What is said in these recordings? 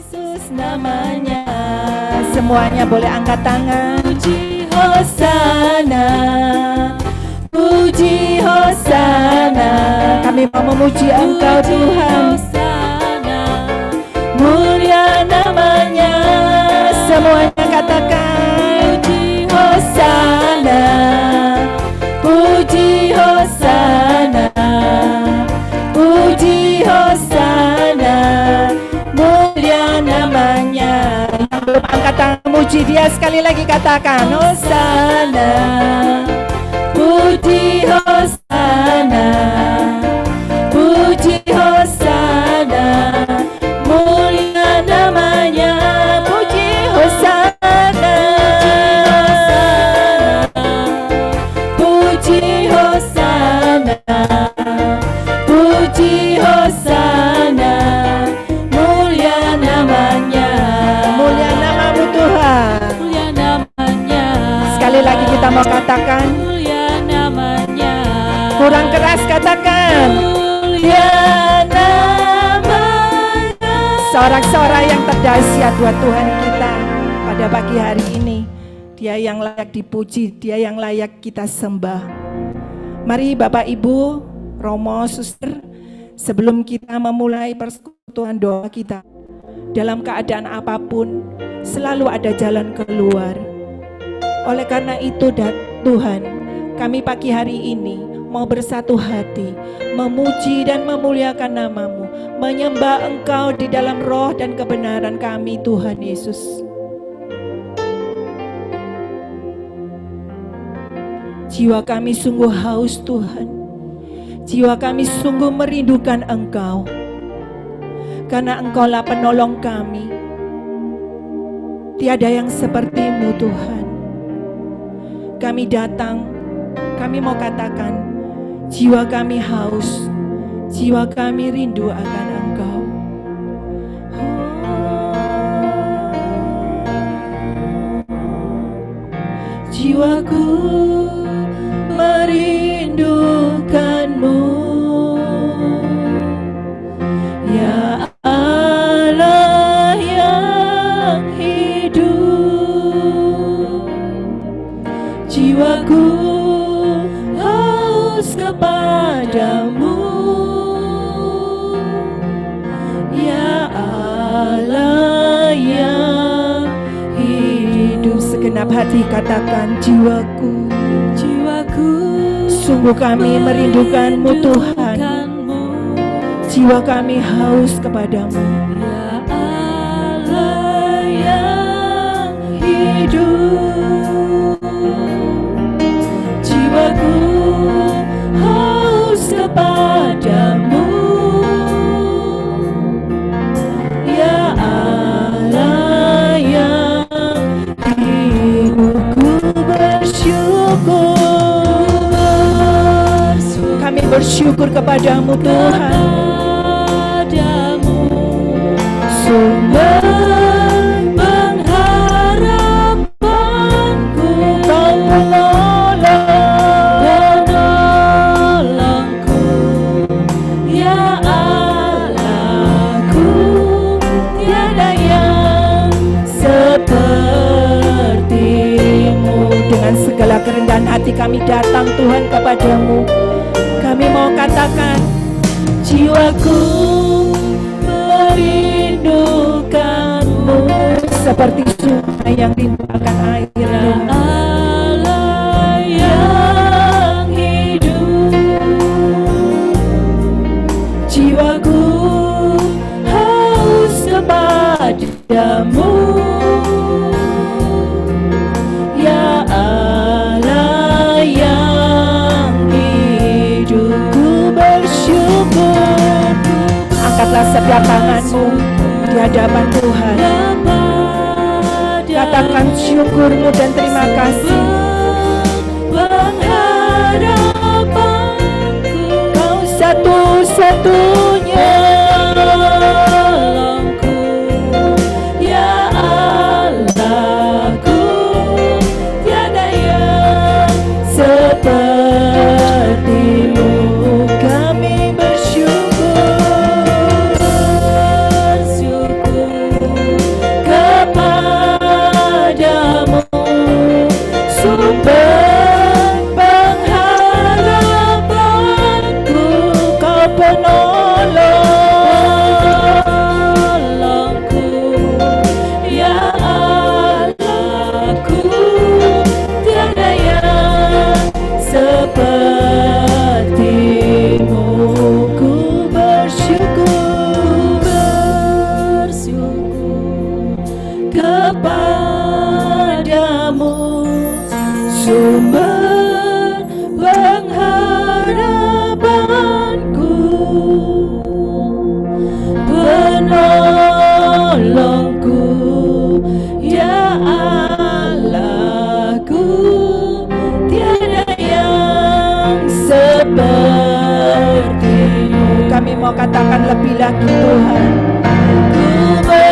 Yesus namanya. Semuanya boleh angkat tangan. Puji Hosana, puji Hosana. Kami mau memuji Engkau Tuhan. Mulia namanya. Semuanya katakan puji Hosana, puji Hosana, puji Hosana. Mulia namanya. Yang belum angkat tangan muji Dia sekali lagi katakan Hosana, puji Hosana, puji Hosana. Mulia namanya. Puji Hosana, puji Hosana, puji Hosana. Mulia namanya. Mulia namamu Tuhan. Mulia namanya. Sekali lagi kita mau katakan mulia namanya. Kurang keras katakan mulia namanya. Sorak-sorai yang terdahsyat buat Tuhan kita pada pagi hari ini. Dia yang layak dipuji, Dia yang layak kita sembah. Mari Bapak Ibu, Romo, Suster, sebelum kita memulai persekutuan doa kita, dalam keadaan apapun selalu ada jalan keluar. Oleh karena itu Tuhan, kami pagi hari ini mau bersatu hati, memuji dan memuliakan nama-Mu, menyembah Engkau di dalam roh dan kebenaran kami Tuhan Yesus. Jiwa kami sungguh haus Tuhan, jiwa kami sungguh merindukan Engkau, karena Engkaulah penolong kami. Tiada yang seperti-Mu Tuhan. Kami datang, kami mau katakan, jiwa kami haus, jiwa kami rindu akan Engkau. Jiwaku merindukan-Mu, ya Allah yang hidup. Jiwaku haus kepada-Mu, ya Allah yang hidup. Segenap hati katakan jiwaku, jiwaku sungguh kami merindukan-Mu Tuhan. Jiwa kami haus kepada-Mu, ya Allah yang hidup. Jiwaku haus kepada-Mu, ya Allah yang hidup. Ku bersyukur, kami bersyukur kepada-Mu Tuhan. Sumber pengharapanku, Kau penolongku, ya Allahku. Tiada yang seperti-Mu. Dengan segala kerendahan hati kami datang Tuhan kepada-Mu. Kami mau katakan jiwaku merindukan-Mu seperti sungai yang rindu akan air. Ya Allah yang hidup. Jiwaku haus kepada-Mu, ya Allah yang hidup. Ku bersyukur. Angkatlah setiap tanganmu di hadapan Tuhan. Katakan syukur-Mu dan terima kasih. Kau satu-satunya penolongku, ya Allahku. Tiada yang seperti-Mu. Kami bersyukur. mau katakan lebih lagi Tuhan. Ku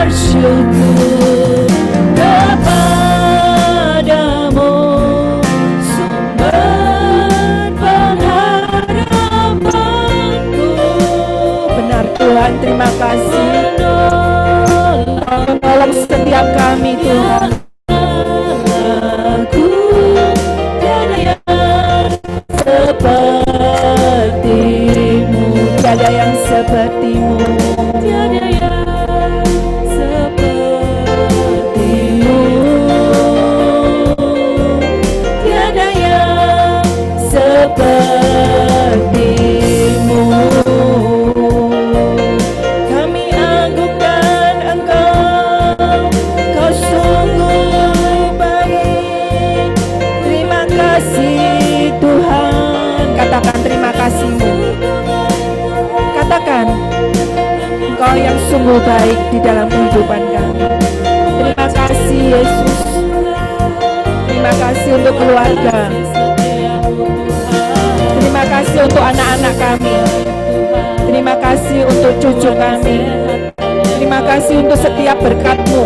bersyukur kepadamu, sumber pengharapanku. Benar Tuhan, terima kasih. Tolong setiap kami Tuhan. Aku tiada yang sepertimu, tiada yang sepertimu, tiada yang sepertimu, tiada yang sepertimu. Kami agungkan Engkau, Kau sungguh baik. Terima kasih Tuhan. Katakan terima kasih-Mu. Katakan, Engkau yang sungguh baik di dalam kehidupan kami. Terima kasih Yesus. Terima kasih untuk keluarga. Terima kasih untuk anak-anak kami. Terima kasih untuk cucu kami. Terima kasih untuk setiap berkat-Mu.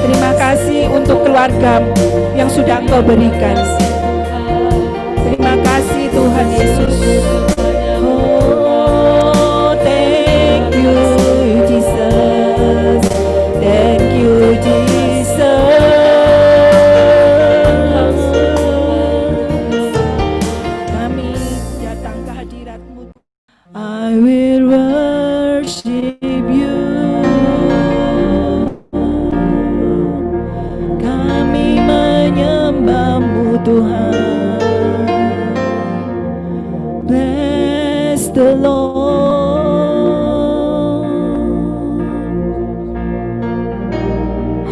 Terima kasih untuk keluarga yang sudah Engkau berikan. Terima kasih Tuhan Yesus. Oh, thank you Jesus. Thank you Jesus. Kami datang ke hadirat-Mu. I will worship you. Kami menyembah-Mu Tuhan. Bless the Lord.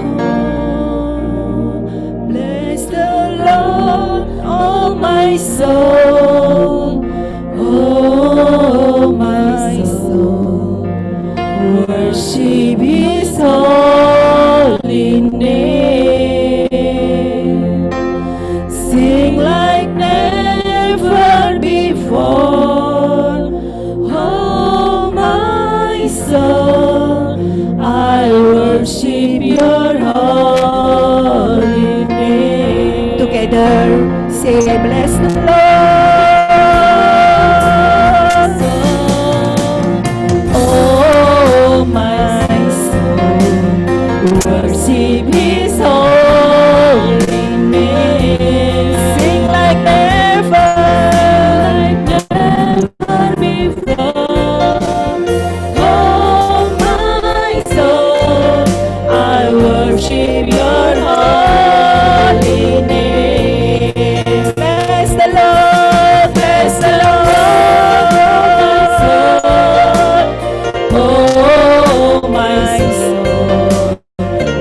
Oh, bless the Lord, oh my soul. Oh my soul, worship His holy name. Sing like never before. Oh my soul, I worship Your holy name. Together, say bless the Lord. Oh my soul, worship His holy name. Sing like never before. Oh my soul, I worship Your holy name. Bless the Lord, bless the Lord. Oh my soul,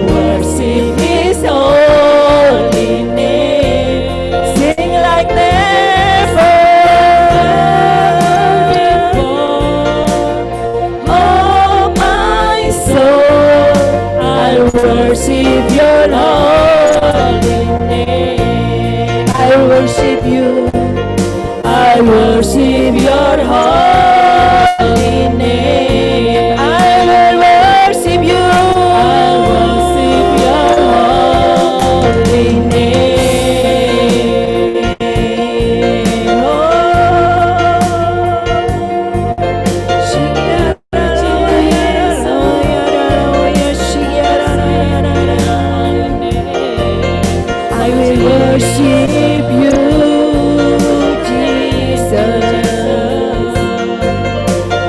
worship His holy name. Sing like never before. Oh my soul, I worship Your holy name. I worship You. I worship Your holy name. I will worship You. I worship Your holy name. Oh, I will worship You, Jesus.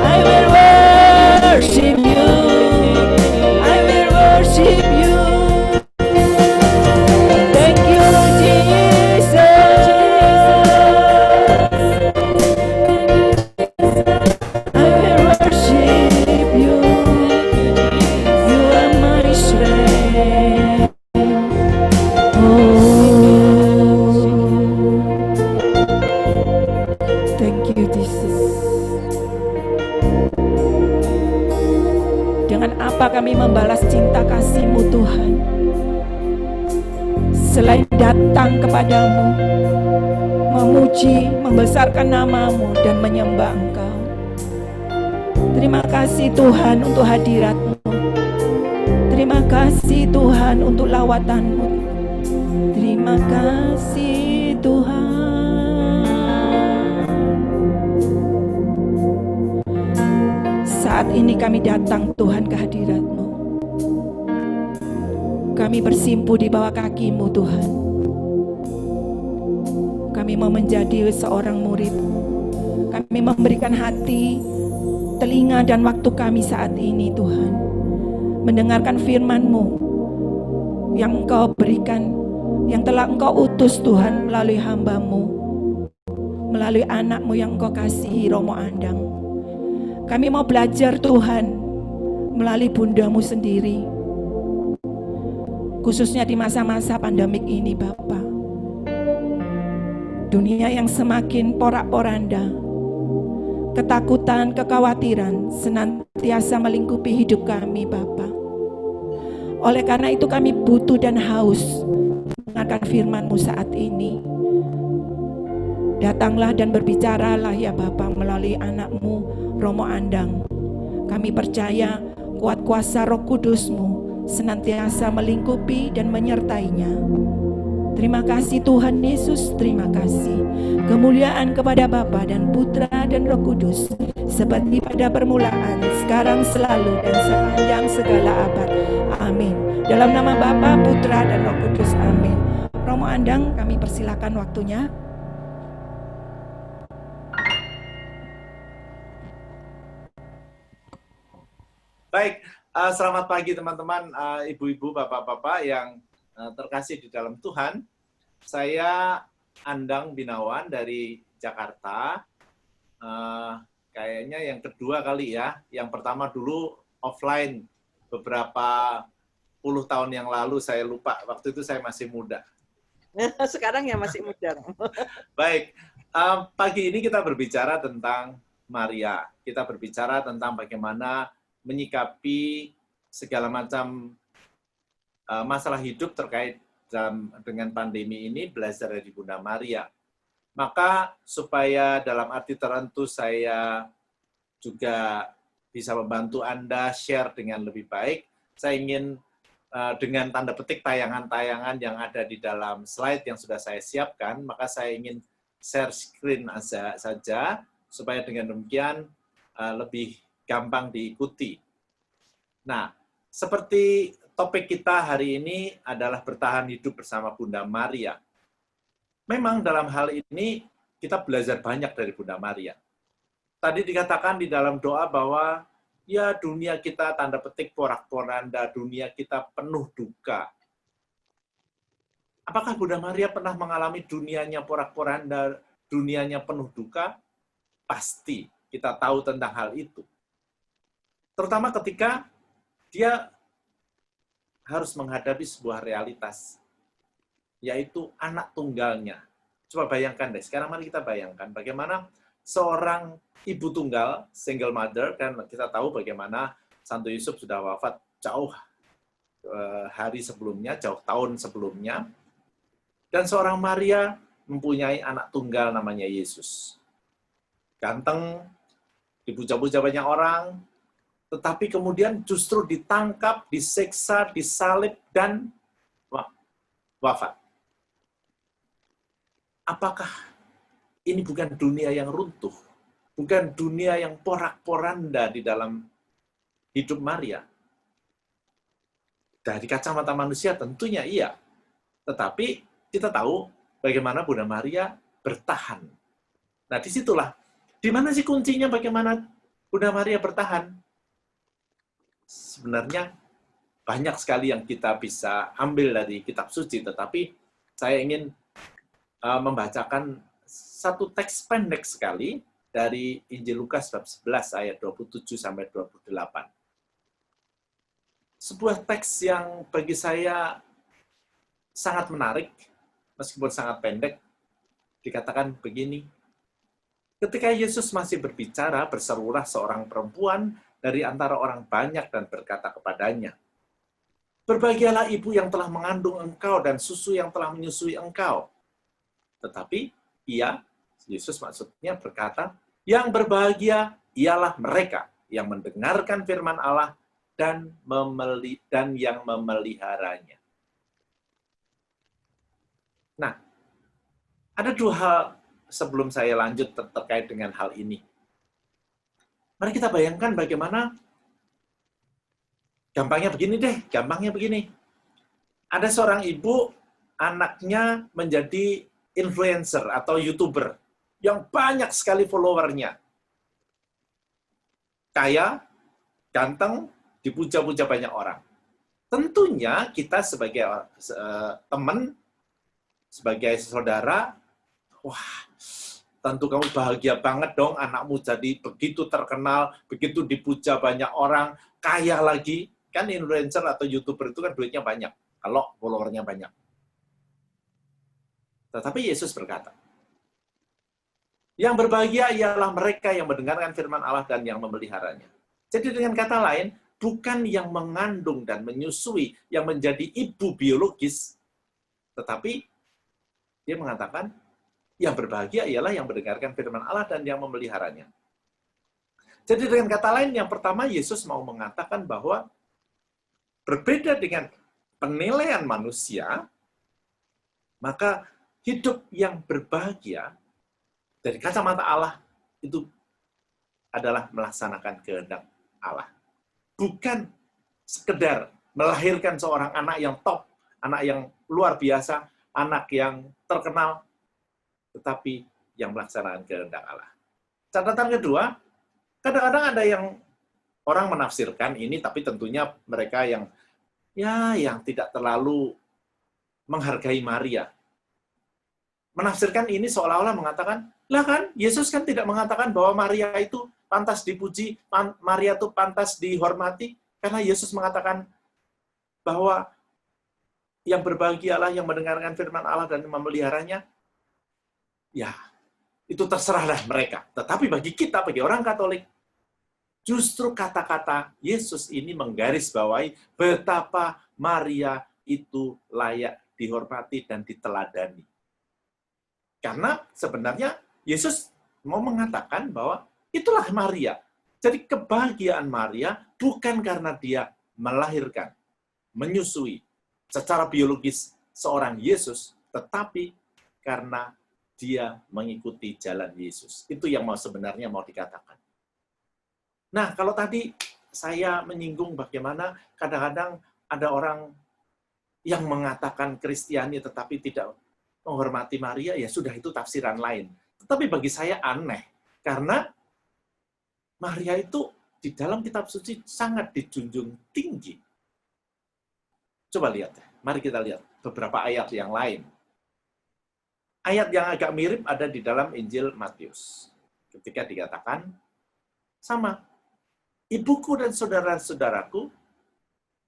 I will worship You. I will worship You. Thank You, Jesus. I will worship You. You are my strength. Thank You, Jesus. Dengan apa kami membalas cinta kasih-Mu Tuhan, selain datang kepadamu, memuji, membesarkan nama-Mu dan menyembah Engkau. Terima kasih Tuhan untuk hadirat-Mu. Terima kasih Tuhan untuk lawatan-Mu. Terima kasih Tuhan. Saat ini kami datang Tuhan ke hadirat-Mu. Kami bersimpuh di bawah kaki-Mu Tuhan. Kami mau menjadi seorang murid. Kami memberikan hati, telinga dan waktu kami saat ini Tuhan, mendengarkan firman-Mu yang Engkau berikan, yang telah Engkau utus Tuhan melalui hamba-Mu, melalui anak-Mu yang Engkau kasihi, Romo Andang. Kami mau belajar Tuhan melalui Bunda-Mu sendiri, khususnya di masa-masa pandemik ini Bapa. Dunia yang semakin porak-poranda, ketakutan, kekhawatiran senantiasa melingkupi hidup kami Bapa. Oleh karena itu kami butuh dan haus mendengarkan firman-Mu saat ini. Datanglah dan berbicaralah ya Bapa melalui anak-Mu Romo Andang. Kami percaya kuat kuasa Roh Kudus-Mu senantiasa melingkupi dan menyertainya. Terima kasih Tuhan Yesus, terima kasih. Kemuliaan kepada Bapa dan Putra dan Roh Kudus, seperti pada permulaan, sekarang, selalu, dan sepanjang segala abad. Amin. Dalam nama Bapa, Putra, dan Roh Kudus. Amin. Romo Andang, kami persilakan waktunya. Baik, selamat pagi teman-teman, ibu-ibu, bapak-bapak yang terkasih di dalam Tuhan. Saya Andang Binawan dari Jakarta. Kayaknya yang kedua kali ya. Yang pertama dulu offline beberapa puluh tahun yang lalu, saya lupa. Waktu itu saya masih muda. Sekarang ya masih muda. Baik, pagi ini kita berbicara tentang Maria. Kita berbicara tentang bagaimana menyikapi segala macam masalah hidup terkait dengan pandemi ini, belajar dari Bunda Maria. Maka supaya dalam arti tertentu saya juga bisa membantu Anda share dengan lebih baik, saya ingin dengan tanda petik tayangan-tayangan yang ada di dalam slide yang sudah saya siapkan, maka saya ingin share screen saja, supaya dengan demikian lebih gampang diikuti. Nah, seperti topik kita hari ini adalah bertahan hidup bersama Bunda Maria. Memang dalam hal ini kita belajar banyak dari Bunda Maria. Tadi dikatakan di dalam doa bahwa ya dunia kita tanda petik porak-poranda, dunia kita penuh duka. Apakah Bunda Maria pernah mengalami dunianya porak-poranda, dunianya penuh duka? Pasti kita tahu tentang hal itu. Terutama ketika dia harus menghadapi sebuah realitas, yaitu anak tunggalnya. Coba bayangkan deh, sekarang mari kita bayangkan bagaimana seorang ibu tunggal, single mother, kan kita tahu bagaimana Santo Yusuf sudah wafat jauh hari sebelumnya, jauh tahun sebelumnya, dan seorang Maria mempunyai anak tunggal namanya Yesus. Ganteng, dipuja-puja banyak orang, tetapi kemudian justru ditangkap, disiksa, disalib, dan wafat. Apakah ini bukan dunia yang runtuh? Bukan dunia yang porak-poranda di dalam hidup Maria? Dari kacamata manusia tentunya iya. Tetapi kita tahu bagaimana Bunda Maria bertahan. Nah, disitulah. Di mana sih kuncinya bagaimana Bunda Maria bertahan? Sebenarnya banyak sekali yang kita bisa ambil dari kitab suci, tetapi saya ingin membacakan satu teks pendek sekali dari Injil Lukas bab 11 ayat 27 sampai 28. Sebuah teks yang bagi saya sangat menarik, meskipun sangat pendek. Dikatakan begini, ketika Yesus masih berbicara, berserulah seorang perempuan dari antara orang banyak dan berkata kepadanya, "Berbahagialah ibu yang telah mengandung engkau dan susu yang telah menyusui engkau." Tetapi Yesus maksudnya berkata, "Yang berbahagia ialah mereka yang mendengarkan firman Allah dan yang memeliharanya. Nah, ada dua hal sebelum saya lanjut terkait dengan hal ini. Mari kita bayangkan bagaimana, gampangnya begini. Ada seorang ibu, anaknya menjadi influencer atau YouTuber yang banyak sekali followernya. Kaya, ganteng, dipuja-puja banyak orang. Tentunya kita sebagai teman, sebagai saudara, wah, tentu kamu bahagia banget dong anakmu jadi begitu terkenal, begitu dipuja banyak orang, kaya lagi. Kan influencer atau YouTuber itu kan duitnya banyak, kalau followernya banyak. Tetapi Yesus berkata, yang berbahagia ialah mereka yang mendengarkan firman Allah dan yang memeliharanya. Jadi dengan kata lain, bukan yang mengandung dan menyusui, yang menjadi ibu biologis, tetapi dia mengatakan, yang berbahagia ialah yang mendengarkan firman Allah dan yang memeliharanya. Jadi dengan kata lain, yang pertama Yesus mau mengatakan bahwa berbeda dengan penilaian manusia, maka hidup yang berbahagia dari kacamata Allah itu adalah melaksanakan kehendak Allah. Bukan sekedar melahirkan seorang anak yang top, anak yang luar biasa, anak yang terkenal, tetapi yang melaksanakan kehendak Allah. Catatan kedua, kadang-kadang ada yang orang menafsirkan ini, tapi tentunya mereka yang tidak terlalu menghargai Maria. Menafsirkan ini seolah-olah mengatakan, lah kan, Yesus kan tidak mengatakan bahwa Maria itu pantas dipuji, Maria itu pantas dihormati, karena Yesus mengatakan bahwa yang berbahagialah yang mendengarkan firman Allah dan memeliharanya. Ya, itu terserahlah mereka. Tetapi bagi kita, bagi orang Katolik, justru kata-kata Yesus ini menggarisbawahi betapa Maria itu layak dihormati dan diteladani. Karena sebenarnya Yesus mau mengatakan bahwa itulah Maria. Jadi kebahagiaan Maria bukan karena dia melahirkan, menyusui secara biologis seorang Yesus, tetapi karena dia mengikuti jalan Yesus. Itu yang sebenarnya mau dikatakan. Nah, kalau tadi saya menyinggung bagaimana kadang-kadang ada orang yang mengatakan Kristiani tetapi tidak menghormati Maria, ya sudah, itu tafsiran lain. Tetapi bagi saya aneh, karena Maria itu di dalam kitab suci sangat dijunjung tinggi. Coba lihat, mari kita lihat beberapa ayat yang lain. Ayat yang agak mirip ada di dalam Injil Matius. Ketika dikatakan, sama, ibuku dan saudara-saudaraku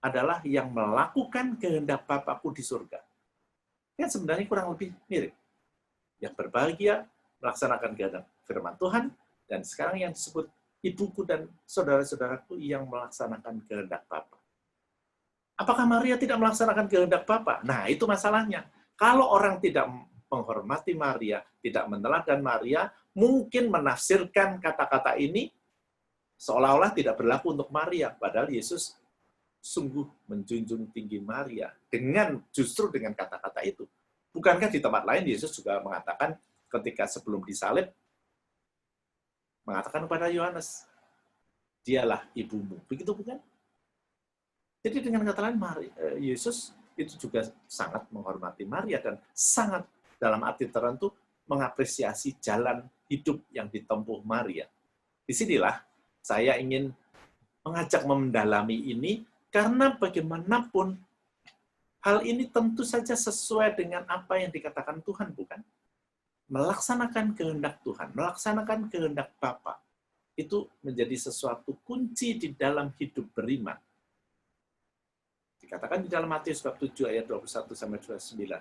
adalah yang melakukan kehendak Bapakku di surga. Kan sebenarnya kurang lebih mirip. Yang berbahagia melaksanakan kehendak firman Tuhan, dan sekarang yang disebut ibuku dan saudara-saudaraku yang melaksanakan kehendak Bapa. Apakah Maria tidak melaksanakan kehendak Bapa? Nah, itu masalahnya. Kalau orang tidak menghormati Maria, tidak meneladan Maria, mungkin menafsirkan kata-kata ini seolah-olah tidak berlaku untuk Maria, padahal Yesus sungguh menjunjung tinggi Maria justru dengan kata-kata itu. Bukankah di tempat lain Yesus juga mengatakan ketika sebelum disalib, mengatakan kepada Yohanes, dialah ibumu. Begitu bukan? Jadi dengan kata lain, Yesus itu juga sangat menghormati Maria dan sangat dalam arti tertentu mengapresiasi jalan hidup yang ditempuh Maria. Disinilah saya ingin mengajak mendalami ini, karena bagaimanapun hal ini tentu saja sesuai dengan apa yang dikatakan Tuhan, bukan? Melaksanakan kehendak Tuhan, melaksanakan kehendak Bapa, itu menjadi sesuatu kunci di dalam hidup beriman. Dikatakan di dalam Matius bab 7 ayat 21-29.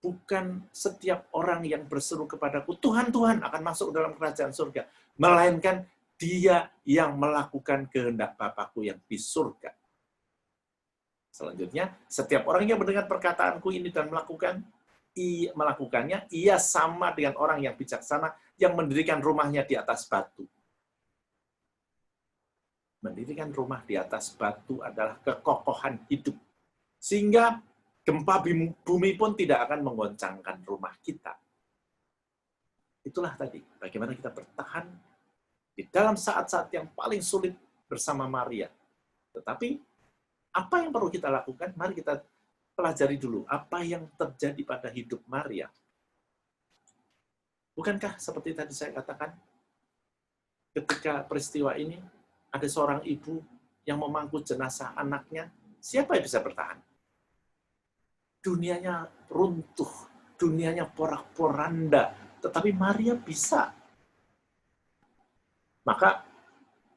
Bukan setiap orang yang berseru kepadaku, Tuhan, Tuhan, akan masuk dalam kerajaan surga. Melainkan dia yang melakukan kehendak Bapakku yang di surga. Selanjutnya, setiap orang yang mendengar perkataanku ini dan melakukannya, ia sama dengan orang yang bijaksana yang mendirikan rumahnya di atas batu. Mendirikan rumah di atas batu adalah kekokohan hidup. Sehingga gempa bumi pun tidak akan menggoncangkan rumah kita. Itulah tadi, bagaimana kita bertahan di dalam saat-saat yang paling sulit bersama Maria. Tetapi, apa yang perlu kita lakukan? Mari kita pelajari dulu, apa yang terjadi pada hidup Maria. Bukankah seperti tadi saya katakan, ketika peristiwa ini, ada seorang ibu yang memangku jenazah anaknya, siapa yang bisa bertahan? Dunianya runtuh, dunianya porak-poranda, tetapi Maria bisa. Maka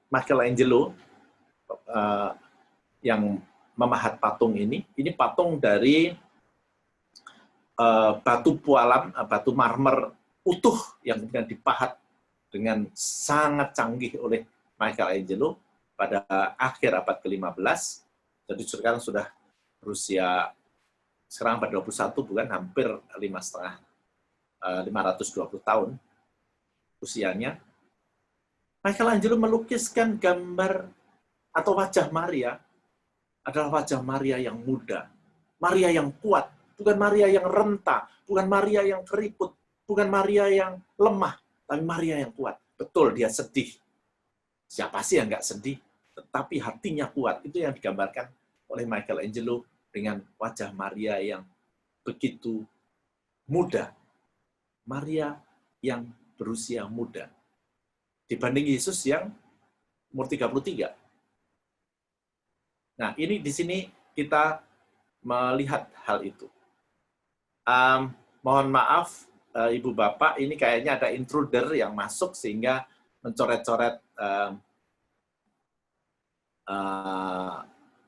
Michelangelo yang memahat patung ini patung dari batu pualam, batu marmer utuh yang kemudian dipahat dengan sangat canggih oleh Michelangelo pada akhir abad ke-15. Jadi sekarang sudah berusia, sekarang pada 21, bukan, hampir 520 tahun usianya. Michelangelo melukiskan gambar atau wajah Maria adalah wajah Maria yang muda, Maria yang kuat, bukan Maria yang renta, bukan Maria yang keriput, bukan Maria yang lemah, tapi Maria yang kuat. Betul, dia sedih. Siapa sih yang nggak sedih? Tetapi hatinya kuat. Itu yang digambarkan oleh Michelangelo dengan wajah Maria yang begitu muda. Maria yang berusia muda. Dibanding Yesus yang umur 33. Nah, ini di sini kita melihat hal itu. Mohon maaf, Ibu Bapak, ini kayaknya ada intruder yang masuk sehingga mencoret-coret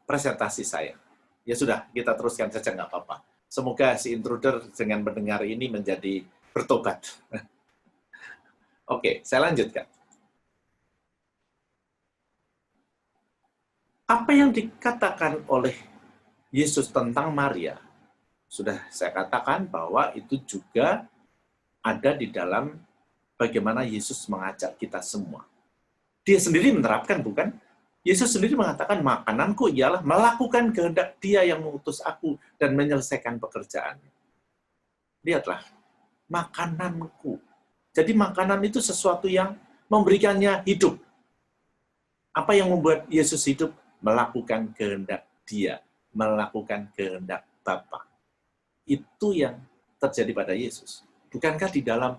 presentasi saya. Ya sudah, kita teruskan saja, nggak apa-apa. Semoga si intruder dengan mendengar ini menjadi bertobat. Oke, saya lanjutkan. Apa yang dikatakan oleh Yesus tentang Maria, sudah saya katakan bahwa itu juga ada di dalam bagaimana Yesus mengajak kita semua. Dia sendiri menerapkan, bukan? Yesus sendiri mengatakan, makananku ialah melakukan kehendak Dia yang mengutus aku dan menyelesaikan pekerjaannya. Lihatlah, makananku. Jadi makanan itu sesuatu yang memberikannya hidup. Apa yang membuat Yesus hidup? Melakukan kehendak Dia, melakukan kehendak Bapa. Itu yang terjadi pada Yesus. Bukankah di dalam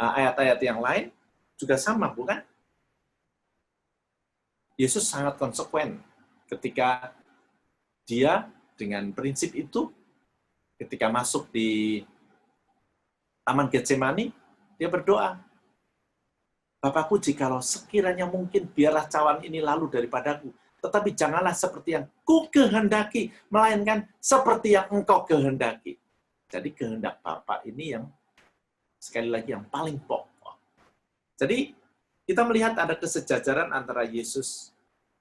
ayat-ayat yang lain juga sama, bukan? Yesus sangat konsekuen ketika Dia dengan prinsip itu, ketika masuk di Taman Getsemani, Dia berdoa, Bapakku, jikalau sekiranya mungkin, biarlah cawan ini lalu daripadaku, tetapi janganlah seperti yang ku kehendaki, melainkan seperti yang engkau kehendaki. Jadi kehendak Bapa ini yang, sekali lagi, yang paling pokok. Jadi kita melihat ada kesejajaran antara Yesus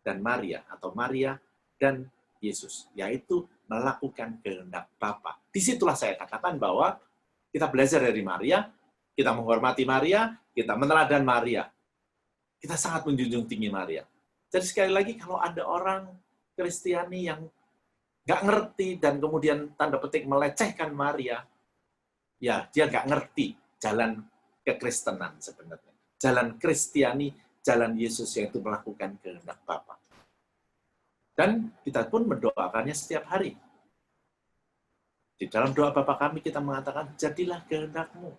dan Maria, atau Maria dan Yesus, yaitu melakukan kehendak Bapa. Disitulah saya katakan bahwa kita belajar dari Maria, kita menghormati Maria, kita meneladan Maria. Kita sangat menjunjung tinggi Maria. Jadi sekali lagi, kalau ada orang Kristiani yang nggak ngerti dan kemudian tanda petik melecehkan Maria, ya dia nggak ngerti jalan kekristenan sebenarnya. Jalan Kristiani, jalan Yesus, yaitu melakukan kehendak Bapa. Dan kita pun mendoakannya setiap hari. Di dalam doa Bapa kami kita mengatakan, jadilah kehendak-Mu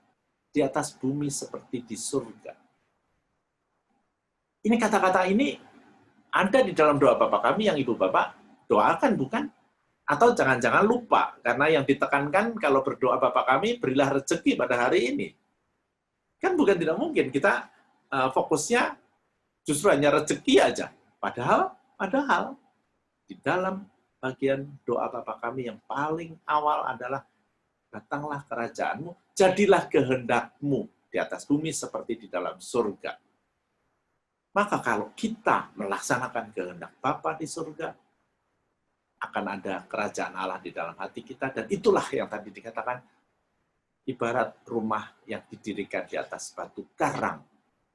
di atas bumi seperti di surga. Ini kata-kata ini ada di dalam doa Bapa kami yang Ibu Bapak doakan, bukan? Atau jangan-jangan lupa, karena yang ditekankan kalau berdoa Bapa kami, berilah rezeki pada hari ini. Kan bukan tidak mungkin, kita fokusnya justru hanya rezeki aja. Padahal di dalam bagian doa Bapa kami yang paling awal adalah, datanglah kerajaan-Mu, jadilah kehendak-Mu di atas bumi seperti di dalam surga. Maka kalau kita melaksanakan kehendak Bapa di surga, akan ada kerajaan Allah di dalam hati kita, dan itulah yang tadi dikatakan, ibarat rumah yang didirikan di atas batu karang.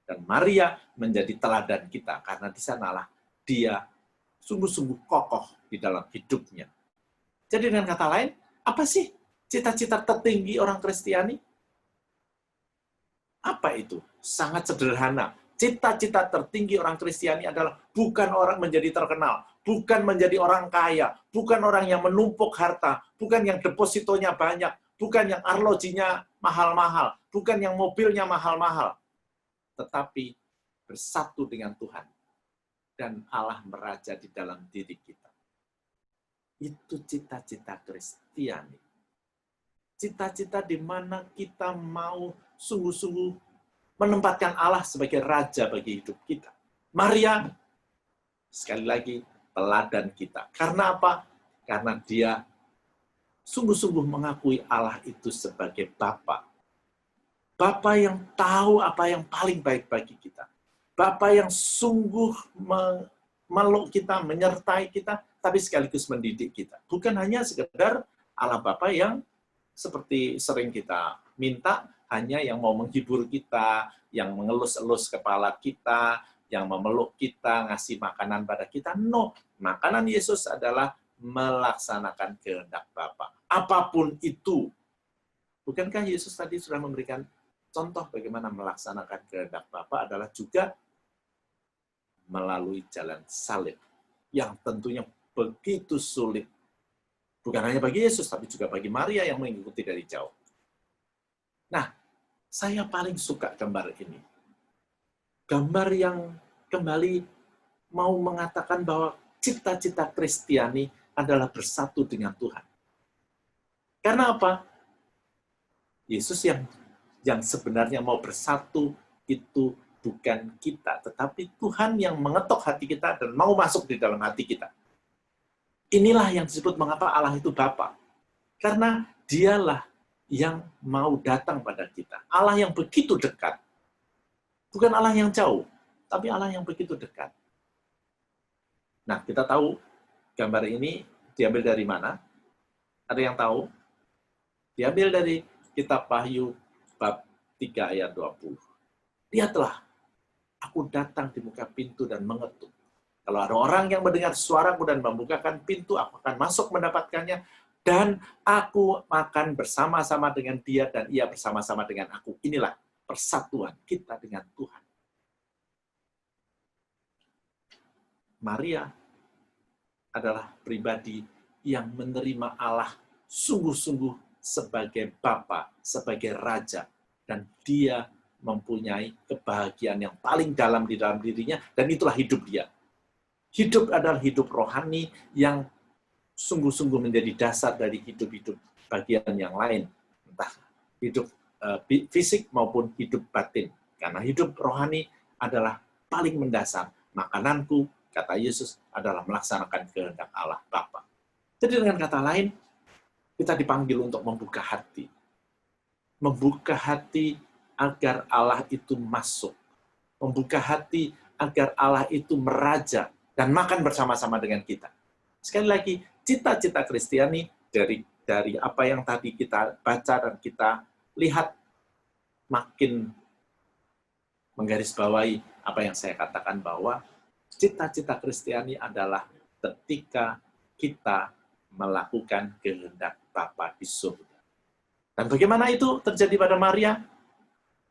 Dan Maria menjadi teladan kita, karena di sanalah dia sungguh-sungguh kokoh di dalam hidupnya. Jadi dengan kata lain, apa sih cita-cita tertinggi orang Kristiani? Apa itu? Sangat sederhana. Cita-cita tertinggi orang Kristiani adalah bukan orang menjadi terkenal, bukan menjadi orang kaya, bukan orang yang menumpuk harta, bukan yang depositonya banyak, bukan yang arlojinya mahal-mahal, bukan yang mobilnya mahal-mahal, tetapi bersatu dengan Tuhan dan Allah meraja di dalam diri kita. Itu cita-cita Kristiani. Cita-cita di mana kita mau sungguh-sungguh menempatkan Allah sebagai raja bagi hidup kita. Maria, sekali lagi, teladan kita. Karena apa? Karena dia sungguh-sungguh mengakui Allah itu sebagai Bapa. Bapa yang tahu apa yang paling baik bagi kita. Bapa yang sungguh memeluk kita, menyertai kita, tapi sekaligus mendidik kita. Bukan hanya sekedar Allah Bapa yang seperti sering kita minta, hanya yang mau menghibur kita, yang mengelus-elus kepala kita, yang memeluk kita, ngasih makanan pada kita. No, makanan Yesus adalah melaksanakan kehendak Bapa. Apapun itu. Bukankah Yesus tadi sudah memberikan contoh bagaimana melaksanakan kehendak Bapa adalah juga melalui jalan salib, yang tentunya begitu sulit. Bukan hanya bagi Yesus, tapi juga bagi Maria yang mengikuti dari jauh. Nah, saya paling suka gambar ini. Gambar yang kembali mau mengatakan bahwa cita-cita Kristiani adalah bersatu dengan Tuhan. Karena apa? Yesus yang sebenarnya mau bersatu itu bukan kita, tetapi Tuhan yang mengetok hati kita dan mau masuk di dalam hati kita. Inilah yang disebut mengapa Allah itu Bapa. Karena dialah yang mau datang pada kita. Allah yang begitu dekat. Bukan Allah yang jauh, tapi Allah yang begitu dekat. Nah, kita tahu gambar ini diambil dari mana? Ada yang tahu? Diambil dari kitab Wahyu bab 3 ayat 20. Lihatlah, aku datang di muka pintu dan mengetuk. Kalau ada orang yang mendengar suaraku dan membukakan pintu, aku akan masuk mendapatkannya, dan aku akan bersama-sama dengan dia, dan ia bersama-sama dengan aku. Inilah persatuan kita dengan Tuhan. Maria adalah pribadi yang menerima Allah sungguh-sungguh sebagai Bapa, sebagai Raja, dan dia mempunyai kebahagiaan yang paling dalam di dalam dirinya, dan itulah hidup dia. Hidup adalah hidup rohani yang sungguh-sungguh menjadi dasar dari hidup-hidup bagian yang lain, entah hidup fisik maupun hidup batin. Karena hidup rohani adalah paling mendasar. Makananku, kata Yesus, adalah melaksanakan kehendak Allah Bapa. Jadi dengan kata lain, kita dipanggil untuk membuka hati. Membuka hati agar Allah itu masuk. Membuka hati agar Allah itu meraja dan makan bersama-sama dengan kita. Sekali lagi, cita-cita Kristiani dari apa yang tadi kita baca dan kita lihat makin menggarisbawahi apa yang saya katakan bahwa cita-cita Kristiani adalah ketika kita melakukan kehendak Bapa di surga. Dan bagaimana itu terjadi pada Maria?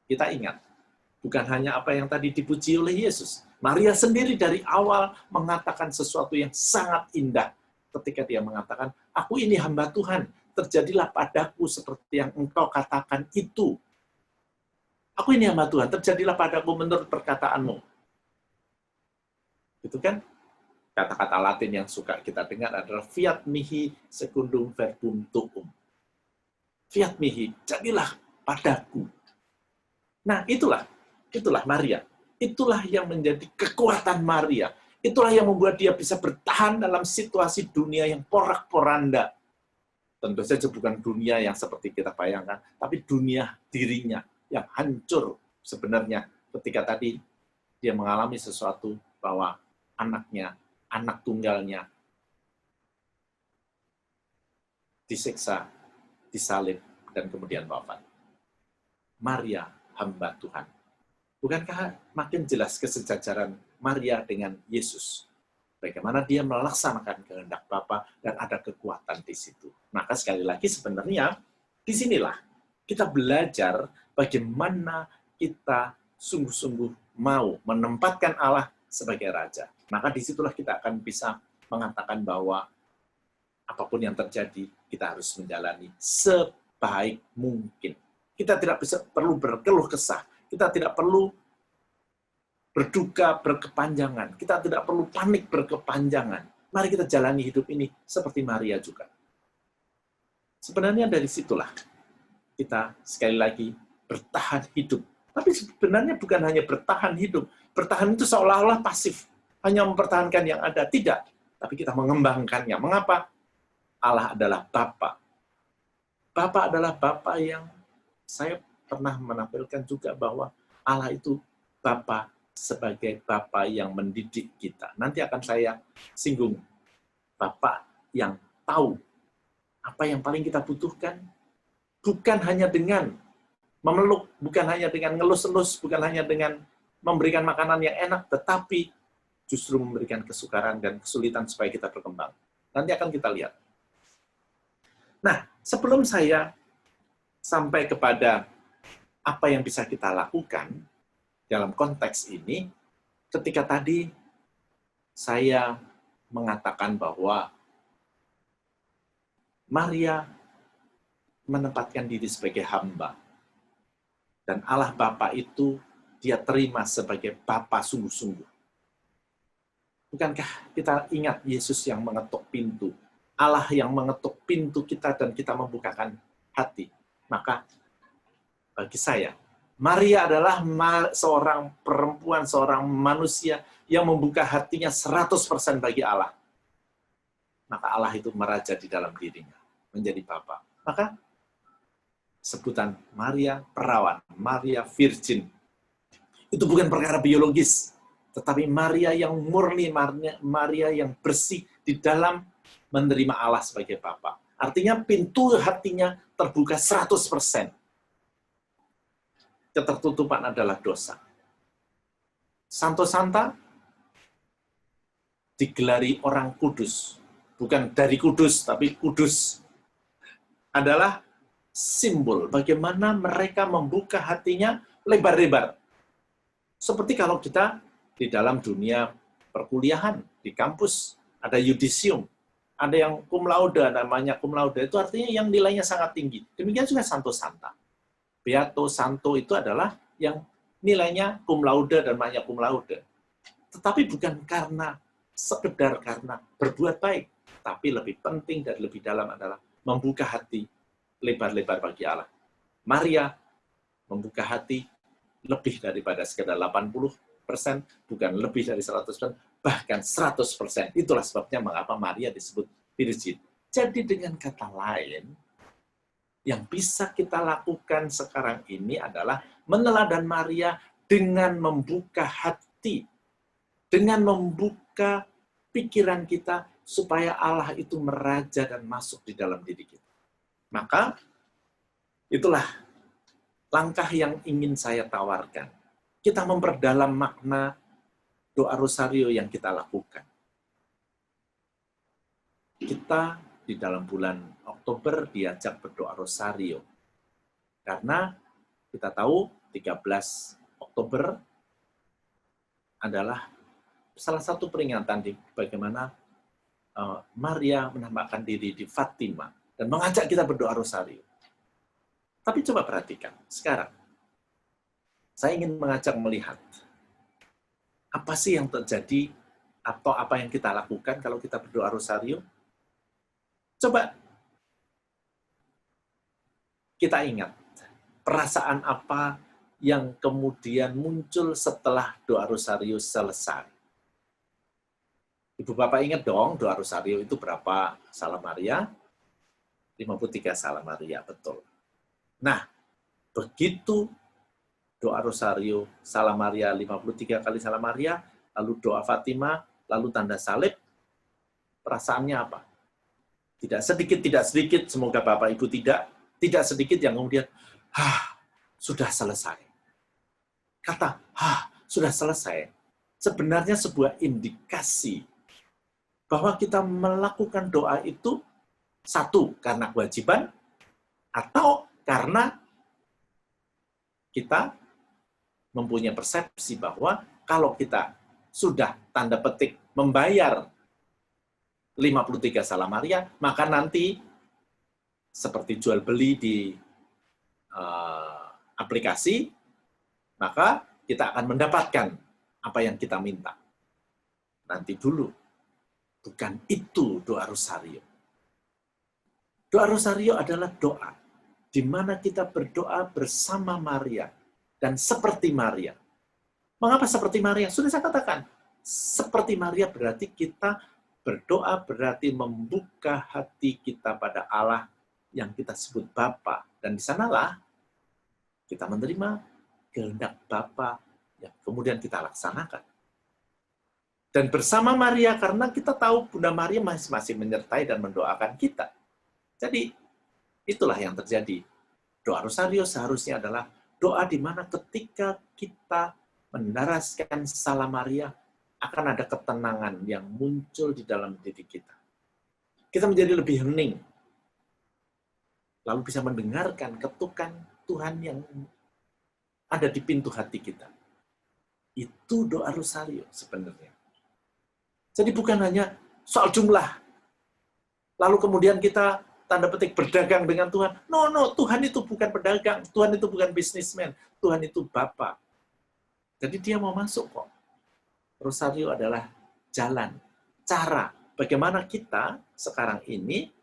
Kita ingat, bukan hanya apa yang tadi dipuji oleh Yesus. Maria sendiri dari awal mengatakan sesuatu yang sangat indah. Ketika dia mengatakan, aku ini hamba Tuhan, terjadilah padaku seperti yang engkau katakan itu. Aku ini hamba Tuhan, terjadilah padaku menurut perkataanmu. Itu kan kata-kata Latin yang suka kita dengar adalah fiat mihi secundum verbum tuum. Fiat mihi, jadilah padaku. Nah, itulah Maria. Itulah yang menjadi kekuatan Maria. Itulah yang membuat dia bisa bertahan dalam situasi dunia yang porak-poranda. Tentu saja bukan dunia yang seperti kita bayangkan, tapi dunia dirinya yang hancur sebenarnya ketika tadi dia mengalami sesuatu bahwa anaknya, anak tunggalnya disiksa, disalib, dan kemudian wafat. Maria, hamba Tuhan. Bukankah makin jelas kesejajaran Maria dengan Yesus? Bagaimana dia melaksanakan kehendak Bapa dan ada kekuatan di situ. Maka sekali lagi sebenarnya disinilah kita belajar bagaimana kita sungguh-sungguh mau menempatkan Allah sebagai Raja. Maka disitulah kita akan bisa mengatakan bahwa apapun yang terjadi, kita harus menjalani sebaik mungkin. Kita tidak perlu berkeluh kesah. Kita tidak perlu berduka berkepanjangan. Kita tidak perlu panik berkepanjangan. Mari kita jalani hidup ini seperti Maria juga. Sebenarnya dari situlah kita sekali lagi bertahan hidup. Tapi sebenarnya bukan hanya bertahan hidup. Bertahan itu seolah-olah pasif. Hanya mempertahankan yang ada. Tidak. Tapi kita mengembangkannya. Mengapa? Allah adalah Bapa. Bapa adalah Bapa yang saya pernah menampilkan juga bahwa Allah itu Bapa sebagai Bapa yang mendidik kita. Nanti akan saya singgung. Bapa yang tahu apa yang paling kita butuhkan. Bukan hanya dengan memeluk, bukan hanya dengan ngelus-elus, bukan hanya dengan memberikan makanan yang enak, tetapi justru memberikan kesukaran dan kesulitan supaya kita berkembang. Nanti akan kita lihat. Nah, sebelum saya sampai kepada apa yang bisa kita lakukan dalam konteks ini, ketika tadi saya mengatakan bahwa Maria menempatkan diri sebagai hamba, dan Allah Bapa itu dia terima sebagai Bapa sungguh-sungguh. Bukankah kita ingat Yesus yang mengetuk pintu, Allah yang mengetuk pintu kita dan kita membukakan hati? Maka bagi saya, Maria adalah seorang perempuan, seorang manusia yang membuka hatinya 100% bagi Allah. Maka Allah itu meraja di dalam dirinya, menjadi Bapa. Maka sebutan Maria perawan, Maria virgin, itu bukan perkara biologis, tetapi Maria yang murni, Maria yang bersih di dalam menerima Allah sebagai Bapa. Artinya pintu hatinya terbuka 100%. Ketertutupan adalah dosa. Santo Santa digelari orang kudus. Bukan dari kudus, tapi kudus. Adalah simbol bagaimana mereka membuka hatinya lebar-lebar. Seperti kalau kita di dalam dunia perkuliahan, di kampus, ada yudisium. Ada yang cum laude, namanya cum laude, itu artinya yang nilainya sangat tinggi. Demikian juga Santo Santa. Beato Santo itu adalah yang nilainya cum laude dan magna cum laude. Tetapi bukan karena sekedar karena berbuat baik, tapi lebih penting dan lebih dalam adalah membuka hati lebar-lebar bagi Allah. Maria membuka hati lebih daripada sekedar 80%, bukan lebih dari 100%, bahkan 100%. Itulah sebabnya mengapa Maria disebut virgin. Jadi dengan kata lain, yang bisa kita lakukan sekarang ini adalah meneladan Maria dengan membuka hati, dengan membuka pikiran kita supaya Allah itu meraja dan masuk di dalam diri kita. Maka itulah langkah yang ingin saya tawarkan. Kita memperdalam makna doa rosario yang kita lakukan. Kita di dalam bulan Oktober diajak berdoa rosario. Karena kita tahu 13 Oktober adalah salah satu peringatan di bagaimana Maria menampakkan diri di Fatima dan mengajak kita berdoa rosario. Tapi coba perhatikan, sekarang saya ingin mengajak melihat apa sih yang terjadi atau apa yang kita lakukan kalau kita berdoa rosario. Coba kita ingat perasaan apa yang kemudian muncul setelah doa rosario selesai. Ibu Bapak ingat dong, doa rosario itu berapa Salam Maria? 53 Salam Maria, betul. Nah, begitu doa rosario Salam Maria 53 kali Salam Maria, lalu doa Fatima, lalu tanda salib, perasaannya apa? Tidak sedikit, semoga Bapak Ibu tidak sedikit yang kemudian, sudah selesai. Kata, sudah selesai, sebenarnya sebuah indikasi bahwa kita melakukan doa itu satu, karena kewajiban, atau karena kita mempunyai persepsi bahwa kalau kita sudah tanda petik membayar 53 Salam Maria, maka nanti seperti jual beli di aplikasi, maka kita akan mendapatkan apa yang kita minta. Nanti dulu, bukan itu doa rosario. Doa rosario adalah doa di mana kita berdoa bersama Maria dan seperti Maria. Mengapa seperti Maria? Sudah saya katakan, seperti Maria berarti kita berdoa berarti membuka hati kita pada Allah yang kita sebut Bapa, dan di sanalah kita menerima kehendak Bapa yang kemudian kita laksanakan. Dan bersama Maria, karena kita tahu Bunda Maria masih menyertai dan mendoakan kita. Jadi, itulah yang terjadi. Doa rosario seharusnya adalah doa di mana ketika kita mendaraskan Salam Maria, akan ada ketenangan yang muncul di dalam diri kita. Kita menjadi lebih hening, lalu bisa mendengarkan ketukan Tuhan yang ada di pintu hati kita. Itu doa rosario sebenarnya. Jadi bukan hanya soal jumlah, lalu kemudian kita tanda petik berdagang dengan Tuhan. No, Tuhan itu bukan pedagang, Tuhan itu bukan bisnismen, Tuhan itu Bapa. Jadi dia mau masuk kok. Rosario adalah jalan, cara bagaimana kita sekarang ini,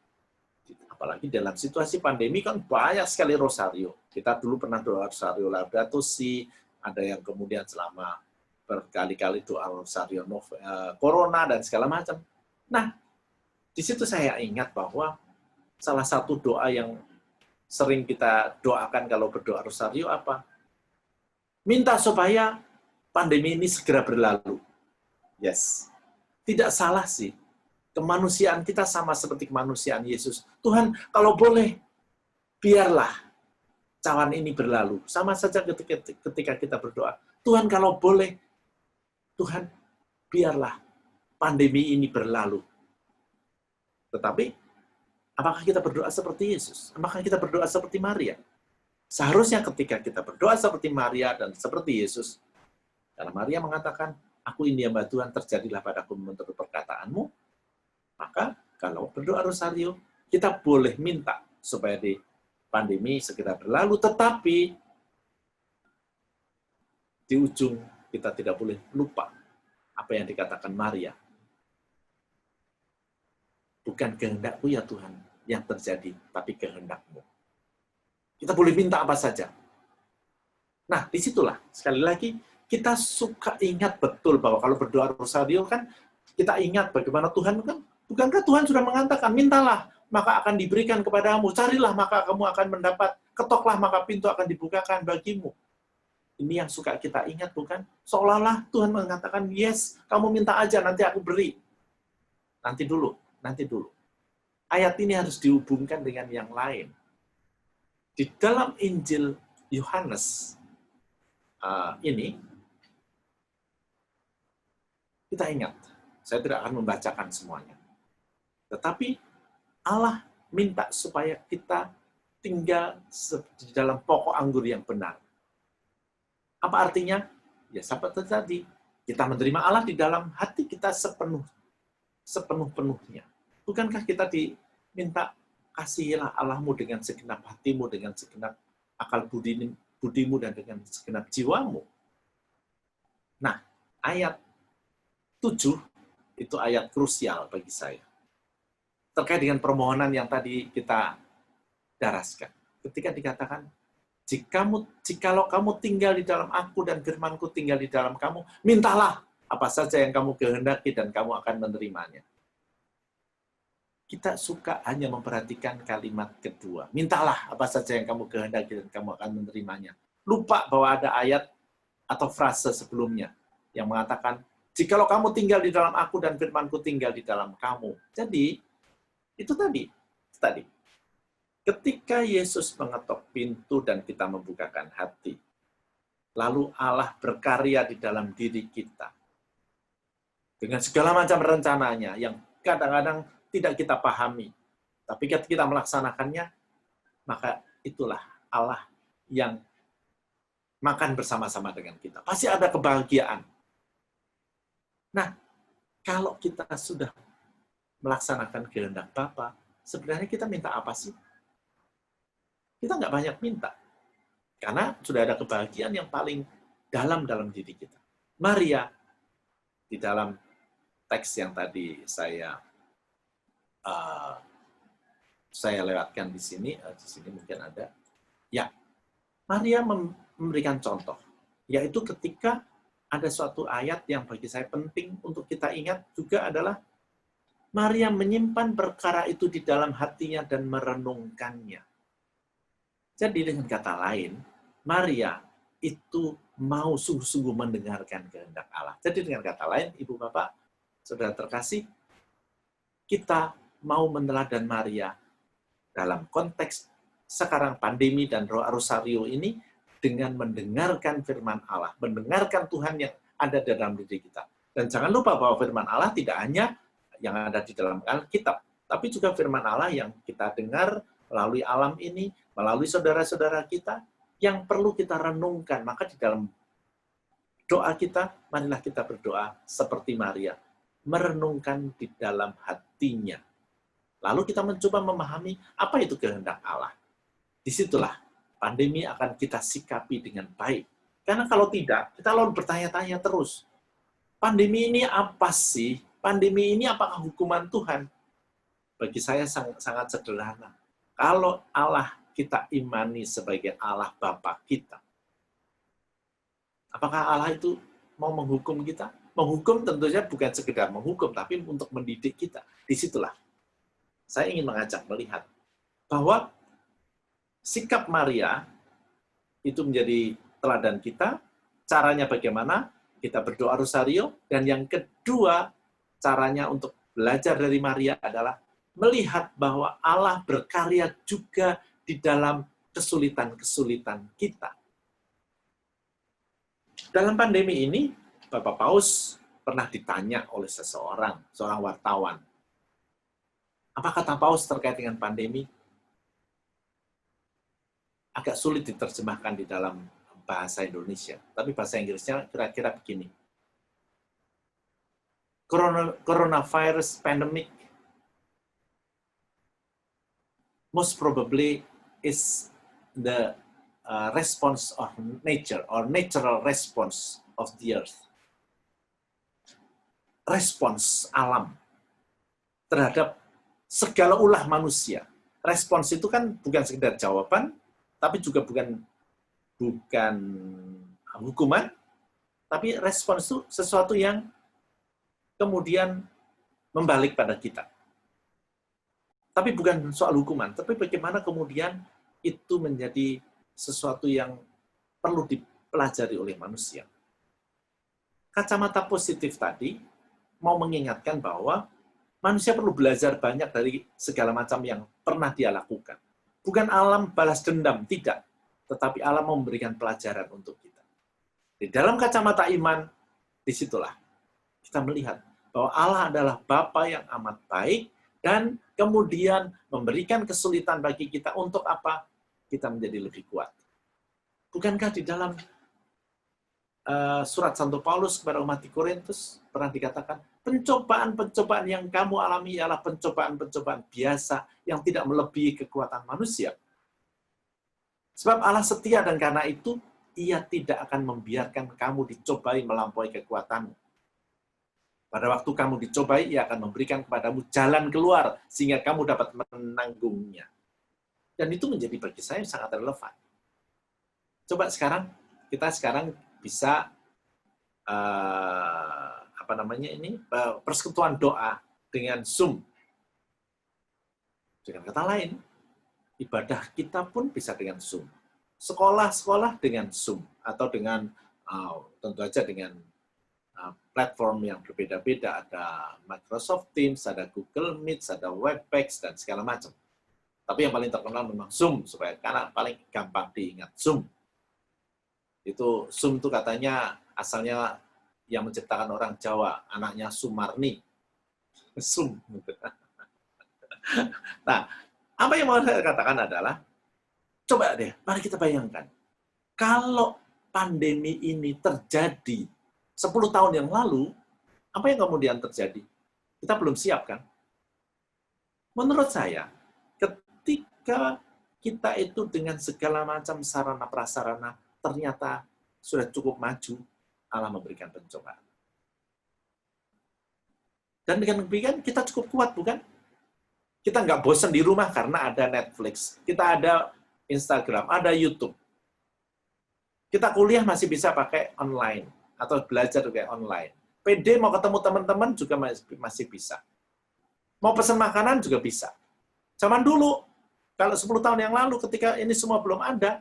apalagi dalam situasi pandemi kan banyak sekali rosario. Kita dulu pernah doa rosario Laudato Si, ada yang kemudian selama berkali-kali doa rosario Corona dan segala macam. Nah, di situ saya ingat bahwa salah satu doa yang sering kita doakan kalau berdoa rosario apa? Minta supaya pandemi ini segera berlalu. Yes. Tidak salah sih. Kemanusiaan kita sama seperti kemanusiaan Yesus. Tuhan, kalau boleh, biarlah cawan ini berlalu. Sama saja ketika kita berdoa. Tuhan, kalau boleh, Tuhan, biarlah pandemi ini berlalu. Tetapi, apakah kita berdoa seperti Yesus? Apakah kita berdoa seperti Maria? Seharusnya ketika kita berdoa seperti Maria dan seperti Yesus, karena Maria mengatakan, aku ini hamba Tuhan, terjadilah padaku menurut perkataanmu, maka kalau berdoa rosario, kita boleh minta supaya di pandemi segera berlalu, tetapi di ujung kita tidak boleh lupa apa yang dikatakan Maria. Bukan kehendakku ya Tuhan yang terjadi, tapi kehendakmu. Kita boleh minta apa saja. Nah, disitulah, sekali lagi, kita suka ingat betul bahwa kalau berdoa rosario kan, kita ingat bagaimana Tuhan kan, bukankah Tuhan sudah mengatakan, mintalah, maka akan diberikan kepadamu, carilah, maka kamu akan mendapat, ketoklah, maka pintu akan dibukakan bagimu. Ini yang suka kita ingat, bukan? Seolah-olah Tuhan mengatakan, yes, kamu minta aja, nanti aku beri. Nanti dulu. Ayat ini harus dihubungkan dengan yang lain. Di dalam Injil Yohanes ini, kita ingat, saya tidak akan membacakan semuanya. Tetapi Allah minta supaya kita tinggal di dalam pokok anggur yang benar. Apa artinya? Ya, sahabat tadi, kita menerima Allah di dalam hati kita sepenuh-penuhnya. Bukankah kita diminta, kasihilah Allahmu dengan segenap hatimu, dengan segenap akal budimu, dan dengan segenap jiwamu. Nah, ayat 7 itu ayat krusial bagi saya. Terkait dengan permohonan yang tadi kita daraskan. Ketika dikatakan, jikalau kamu tinggal di dalam aku dan firmanku tinggal di dalam kamu, mintalah apa saja yang kamu kehendaki dan kamu akan menerimanya. Kita suka hanya memperhatikan kalimat kedua. Mintalah apa saja yang kamu kehendaki dan kamu akan menerimanya. Lupa bahwa ada ayat atau frase sebelumnya yang mengatakan, jikalau kamu tinggal di dalam aku dan firmanku tinggal di dalam kamu. Jadi, itu tadi. Ketika Yesus mengetok pintu dan kita membukakan hati, lalu Allah berkarya di dalam diri kita, dengan segala macam rencananya yang kadang-kadang tidak kita pahami. Tapi ketika kita melaksanakannya, maka itulah Allah yang makan bersama-sama dengan kita. Pasti ada kebahagiaan. Nah, kalau kita sudah melaksanakan kehendak Bapa, sebenarnya kita minta apa sih? Kita nggak banyak minta. Karena sudah ada kebahagiaan yang paling dalam diri kita. Maria, di dalam teks yang tadi saya lewatkan di sini mungkin ada. Ya, Maria memberikan contoh, yaitu ketika ada suatu ayat yang bagi saya penting untuk kita ingat juga adalah Maria menyimpan perkara itu di dalam hatinya dan merenungkannya. Jadi dengan kata lain, Maria itu mau sungguh-sungguh mendengarkan kehendak Allah. Jadi dengan kata lain, Ibu Bapak, Saudara terkasih, kita mau meneladan Maria dalam konteks sekarang pandemi dan Rosario ini dengan mendengarkan firman Allah, mendengarkan Tuhan yang ada dalam diri kita. Dan jangan lupa bahwa firman Allah tidak hanya yang ada di dalam Alkitab, tapi juga firman Allah yang kita dengar melalui alam ini, melalui saudara-saudara kita, yang perlu kita renungkan. Maka di dalam doa kita, marilah kita berdoa seperti Maria, merenungkan di dalam hatinya. Lalu kita mencoba memahami apa itu kehendak Allah. Disitulah pandemi akan kita sikapi dengan baik. Karena kalau tidak, kita lalu bertanya-tanya terus. Pandemi ini apa sih? Pandemi ini apakah hukuman Tuhan? Bagi saya sangat sederhana. Kalau Allah kita imani sebagai Allah Bapa kita, apakah Allah itu mau menghukum kita? Menghukum tentunya bukan sekedar menghukum, tapi untuk mendidik kita. Disitulah saya ingin mengajak melihat bahwa sikap Maria itu menjadi teladan kita. Caranya bagaimana? Kita berdoa rosario. Dan yang kedua, caranya untuk belajar dari Maria adalah melihat bahwa Allah berkarya juga di dalam kesulitan-kesulitan kita. Dalam pandemi ini, Bapak Paus pernah ditanya oleh seorang wartawan. Apa kata Paus terkait dengan pandemi? Agak sulit diterjemahkan di dalam bahasa Indonesia. Tapi bahasa Inggrisnya kira-kira begini. Coronavirus pandemic most probably is the response of nature or natural response of the earth. Respons alam terhadap segala ulah manusia. Respons itu kan bukan sekedar jawaban, tapi juga bukan hukuman, tapi respons itu sesuatu yang kemudian membalik pada kita. Tapi bukan soal hukuman, tapi bagaimana kemudian itu menjadi sesuatu yang perlu dipelajari oleh manusia. Kacamata positif tadi mau mengingatkan bahwa manusia perlu belajar banyak dari segala macam yang pernah dia lakukan. Bukan alam balas dendam, tidak. Tetapi alam memberikan pelajaran untuk kita. Di dalam kacamata iman, disitulah kita melihat bahwa Allah adalah Bapa yang amat baik, dan kemudian memberikan kesulitan bagi kita untuk apa? Kita menjadi lebih kuat. Bukankah di dalam surat Santo Paulus kepada umat di Korintus pernah dikatakan, pencobaan-pencobaan yang kamu alami ialah pencobaan-pencobaan biasa yang tidak melebihi kekuatan manusia. Sebab Allah setia dan karena itu Ia tidak akan membiarkan kamu dicobai melampaui kekuatanmu. Pada waktu kamu dicobai, Ia akan memberikan kepadamu jalan keluar sehingga kamu dapat menanggungnya. Dan itu menjadi bagi saya sangat relevan. Coba kita sekarang bisa persekutuan doa dengan Zoom. Dengan kata lain, ibadah kita pun bisa dengan Zoom. Sekolah-sekolah dengan Zoom atau dengan tentu saja dengan platform yang berbeda-beda, ada Microsoft Teams, ada Google Meet, ada Webex, dan segala macam. Tapi yang paling terkenal memang Zoom, karena paling gampang diingat, Zoom. Zoom itu katanya asalnya yang menciptakan orang Jawa, anaknya Sumarni. mesum. Nah, apa yang mau saya katakan adalah, coba deh, mari kita bayangkan. Kalau pandemi ini terjadi 10 tahun yang lalu, apa yang kemudian terjadi? Kita belum siap, kan? Menurut saya, ketika kita itu dengan segala macam sarana prasarana ternyata sudah cukup maju, Allah memberikan pencobaan. Dan dengan demikian kita cukup kuat, bukan? Kita nggak bosan di rumah karena ada Netflix, kita ada Instagram, ada YouTube. Kita kuliah masih bisa pakai online, atau belajar juga online. PD mau ketemu teman-teman juga masih bisa. Mau pesan makanan juga bisa. Zaman dulu, kalau 10 tahun yang lalu ketika ini semua belum ada,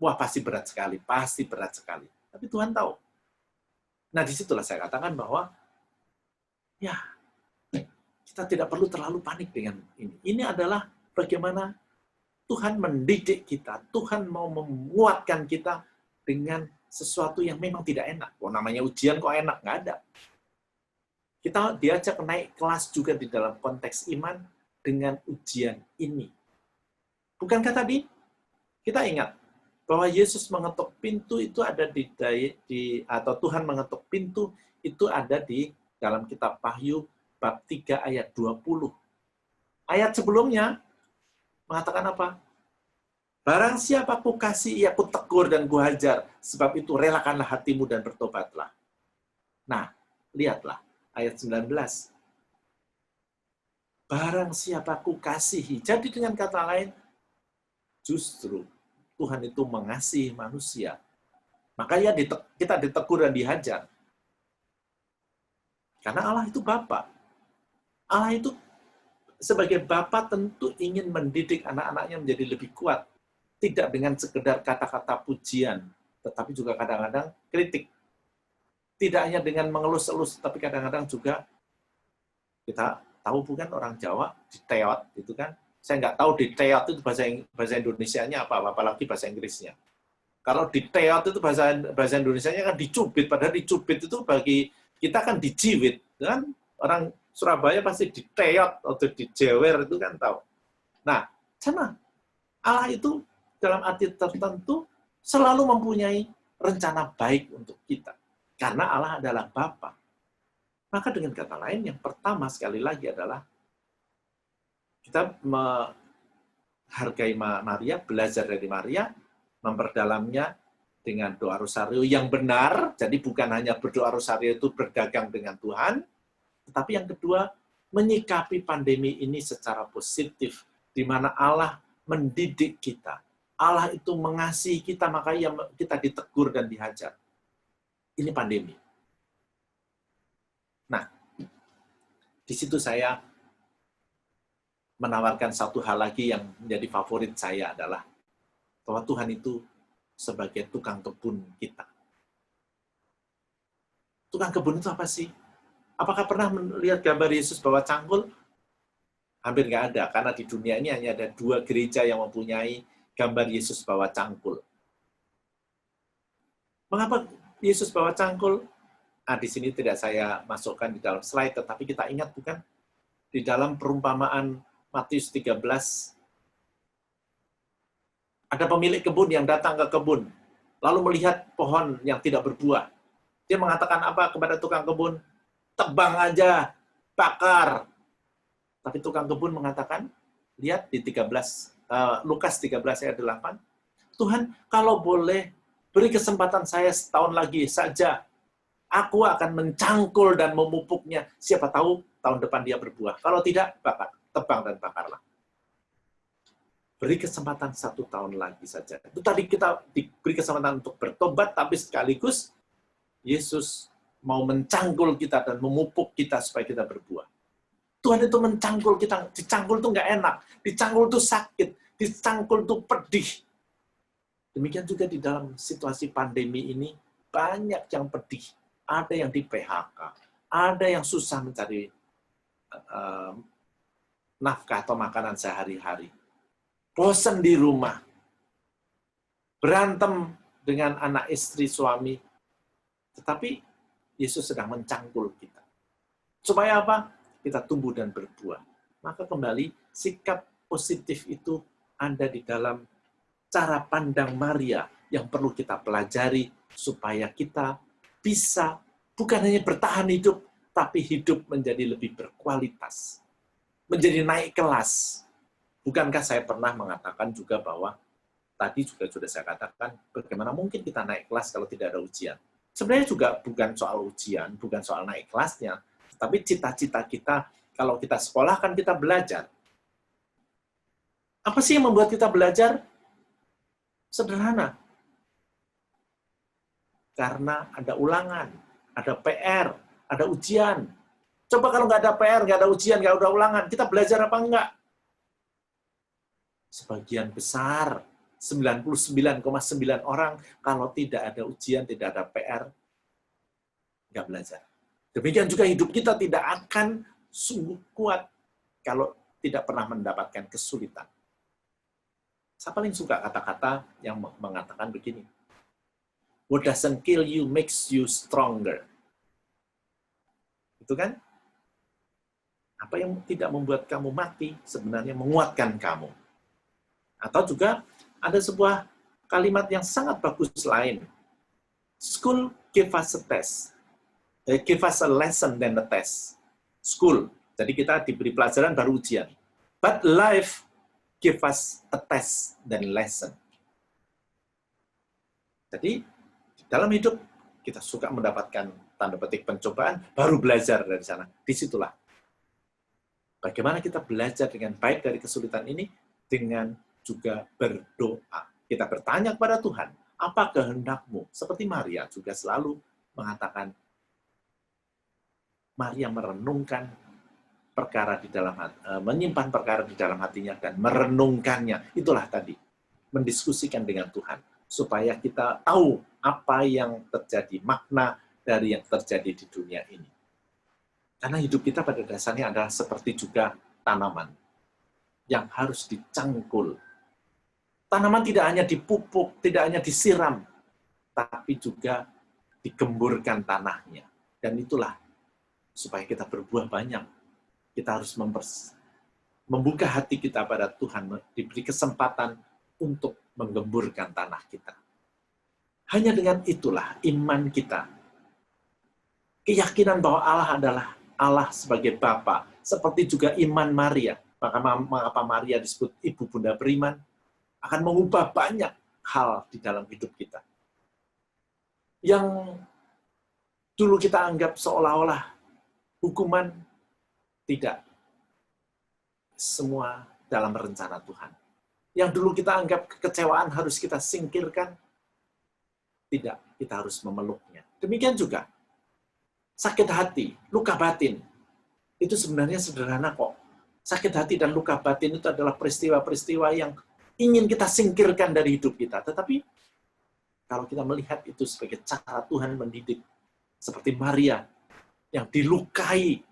wah pasti berat sekali, pasti berat sekali. Tapi Tuhan tahu. Nah, disitulah saya katakan bahwa, ya, kita tidak perlu terlalu panik dengan ini. Ini adalah bagaimana Tuhan mendidik kita, Tuhan mau menguatkan kita dengan sesuatu yang memang tidak enak. Oh, namanya ujian kok enak? Nggak ada. Kita diajak naik kelas juga di dalam konteks iman dengan ujian ini. Bukankah tadi kita ingat bahwa Yesus mengetuk pintu itu ada atau Tuhan mengetuk pintu itu ada di dalam kitab Wahyu bab 3 ayat 20. Ayat sebelumnya mengatakan apa? Barang siapa ku kasih, ia ku tegur dan ku hajar, sebab itu relakanlah hatimu dan bertobatlah. Nah, lihatlah ayat 19. Barang siapa ku kasihi. Jadi dengan kata lain, justru Tuhan itu mengasihi manusia. Makanya kita ditegur dan dihajar. Karena Allah itu Bapa. Allah itu sebagai Bapa tentu ingin mendidik anak-anaknya menjadi lebih kuat. Tidak dengan sekedar kata-kata pujian, tetapi juga kadang-kadang kritik. Tidak hanya dengan mengelus-elus, tapi kadang-kadang juga kita tahu bukan orang Jawa, diteot, itu kan. Saya nggak tahu diteot itu bahasa Indonesianya apa, apalagi bahasa Inggrisnya. Kalau diteot itu bahasa Indonesianya kan dicubit, padahal dicubit itu bagi kita kan dijiwit. Kan? Orang Surabaya pasti diteot atau dijewer, itu kan tahu. Nah, sama. Allah itu dalam arti tertentu selalu mempunyai rencana baik untuk kita. Karena Allah adalah Bapa. Maka dengan kata lain, yang pertama sekali lagi adalah kita menghargai Maria, belajar dari Maria, memperdalamnya dengan doa rosario yang benar. Jadi bukan hanya berdoa rosario itu berdagang dengan Tuhan, tetapi yang kedua, menyikapi pandemi ini secara positif, di mana Allah mendidik kita. Allah itu mengasihi kita, makanya kita ditegur dan dihajar. Ini pandemi. Nah, di situ saya menawarkan satu hal lagi yang menjadi favorit saya adalah bahwa Tuhan itu sebagai tukang kebun kita. Tukang kebun itu apa sih? Apakah pernah melihat gambar Yesus bawa cangkul? Hampir nggak ada, karena di dunia ini hanya ada 2 gereja yang mempunyai gambar Yesus bawa cangkul. Mengapa Yesus bawa cangkul? Di sini tidak saya masukkan di dalam slide, tetapi kita ingat bukan? Di dalam perumpamaan Matius 13, ada pemilik kebun yang datang ke kebun, lalu melihat pohon yang tidak berbuah. Dia mengatakan apa kepada tukang kebun? Tebang aja, bakar. Tapi tukang kebun mengatakan, lihat di Lukas 13 ayat 8, Tuhan, kalau boleh, beri kesempatan saya setahun lagi saja. Aku akan mencangkul dan memupuknya. Siapa tahu tahun depan dia berbuah. Kalau tidak, bakar, tebang dan bakarlah. Beri kesempatan 1 tahun lagi saja. Itu tadi kita diberi kesempatan untuk bertobat, tapi sekaligus Yesus mau mencangkul kita dan memupuk kita supaya kita berbuah. Tuhan itu mencangkul kita. Dicangkul itu nggak enak. Dicangkul itu sakit. Dicangkul itu pedih. Demikian juga di dalam situasi pandemi ini, banyak yang pedih. Ada yang di PHK. Ada yang susah mencari nafkah atau makanan sehari-hari. Bosan di rumah. Berantem dengan anak istri suami. Tetapi Yesus sedang mencangkul kita. Supaya apa? kita tumbuh dan berbuah. Maka kembali, sikap positif itu ada di dalam cara pandang Maria yang perlu kita pelajari supaya kita bisa bukan hanya bertahan hidup, tapi hidup menjadi lebih berkualitas, menjadi naik kelas. Bukankah saya pernah mengatakan juga bahwa tadi juga sudah saya katakan, bagaimana mungkin kita naik kelas kalau tidak ada ujian? Sebenarnya juga bukan soal ujian, bukan soal naik kelasnya, tapi cita-cita kita, kalau kita sekolah kan kita belajar. Apa sih yang membuat kita belajar? Sederhana. Karena ada ulangan, ada PR, ada ujian. Coba kalau nggak ada PR, nggak ada ujian, nggak ada ulangan, kita belajar apa enggak? Sebagian besar, 99,9 orang, kalau tidak ada ujian, tidak ada PR, nggak belajar. Demikian juga hidup kita tidak akan sungguh kuat kalau tidak pernah mendapatkan kesulitan. Saya paling suka kata-kata yang mengatakan begini, what doesn't kill you makes you stronger. Itu kan? Apa yang tidak membuat kamu mati sebenarnya menguatkan kamu. Atau juga ada sebuah kalimat yang sangat bagus lain. School give us a test. Give us a lesson than a test. School. Jadi kita diberi pelajaran baru ujian. But life give us a test than lesson. Jadi dalam hidup kita suka mendapatkan tanda petik pencobaan, baru belajar dari sana. Disitulah. Bagaimana kita belajar dengan baik dari kesulitan ini dengan juga berdoa. Kita bertanya kepada Tuhan, apa kehendakmu? Seperti Maria juga selalu mengatakan, Maria merenungkan perkara di dalam hati, menyimpan perkara di dalam hatinya dan merenungkannya. Itulah tadi, mendiskusikan dengan Tuhan supaya kita tahu apa yang terjadi, makna dari yang terjadi di dunia ini. Karena hidup kita pada dasarnya adalah seperti juga tanaman yang harus dicangkul. Tanaman tidak hanya dipupuk, tidak hanya disiram, tapi juga digemburkan tanahnya. Dan itulah supaya kita berbuah banyak. Kita harus membuka hati kita pada Tuhan, diberi kesempatan untuk menggemburkan tanah kita. Hanya dengan itulah iman kita. Keyakinan bahwa Allah adalah Allah sebagai Bapa, seperti juga iman Maria. Maka Maria disebut Ibu Bunda Beriman, akan mengubah banyak hal di dalam hidup kita. Yang dulu kita anggap seolah-olah hukuman, tidak. Semua dalam rencana Tuhan. Yang dulu kita anggap kekecewaan harus kita singkirkan, tidak, kita harus memeluknya. Demikian juga, sakit hati, luka batin, itu sebenarnya sederhana kok. Sakit hati dan luka batin itu adalah peristiwa-peristiwa yang ingin kita singkirkan dari hidup kita. Tetapi kalau kita melihat itu sebagai cara Tuhan mendidik, seperti Maria yang dilukai,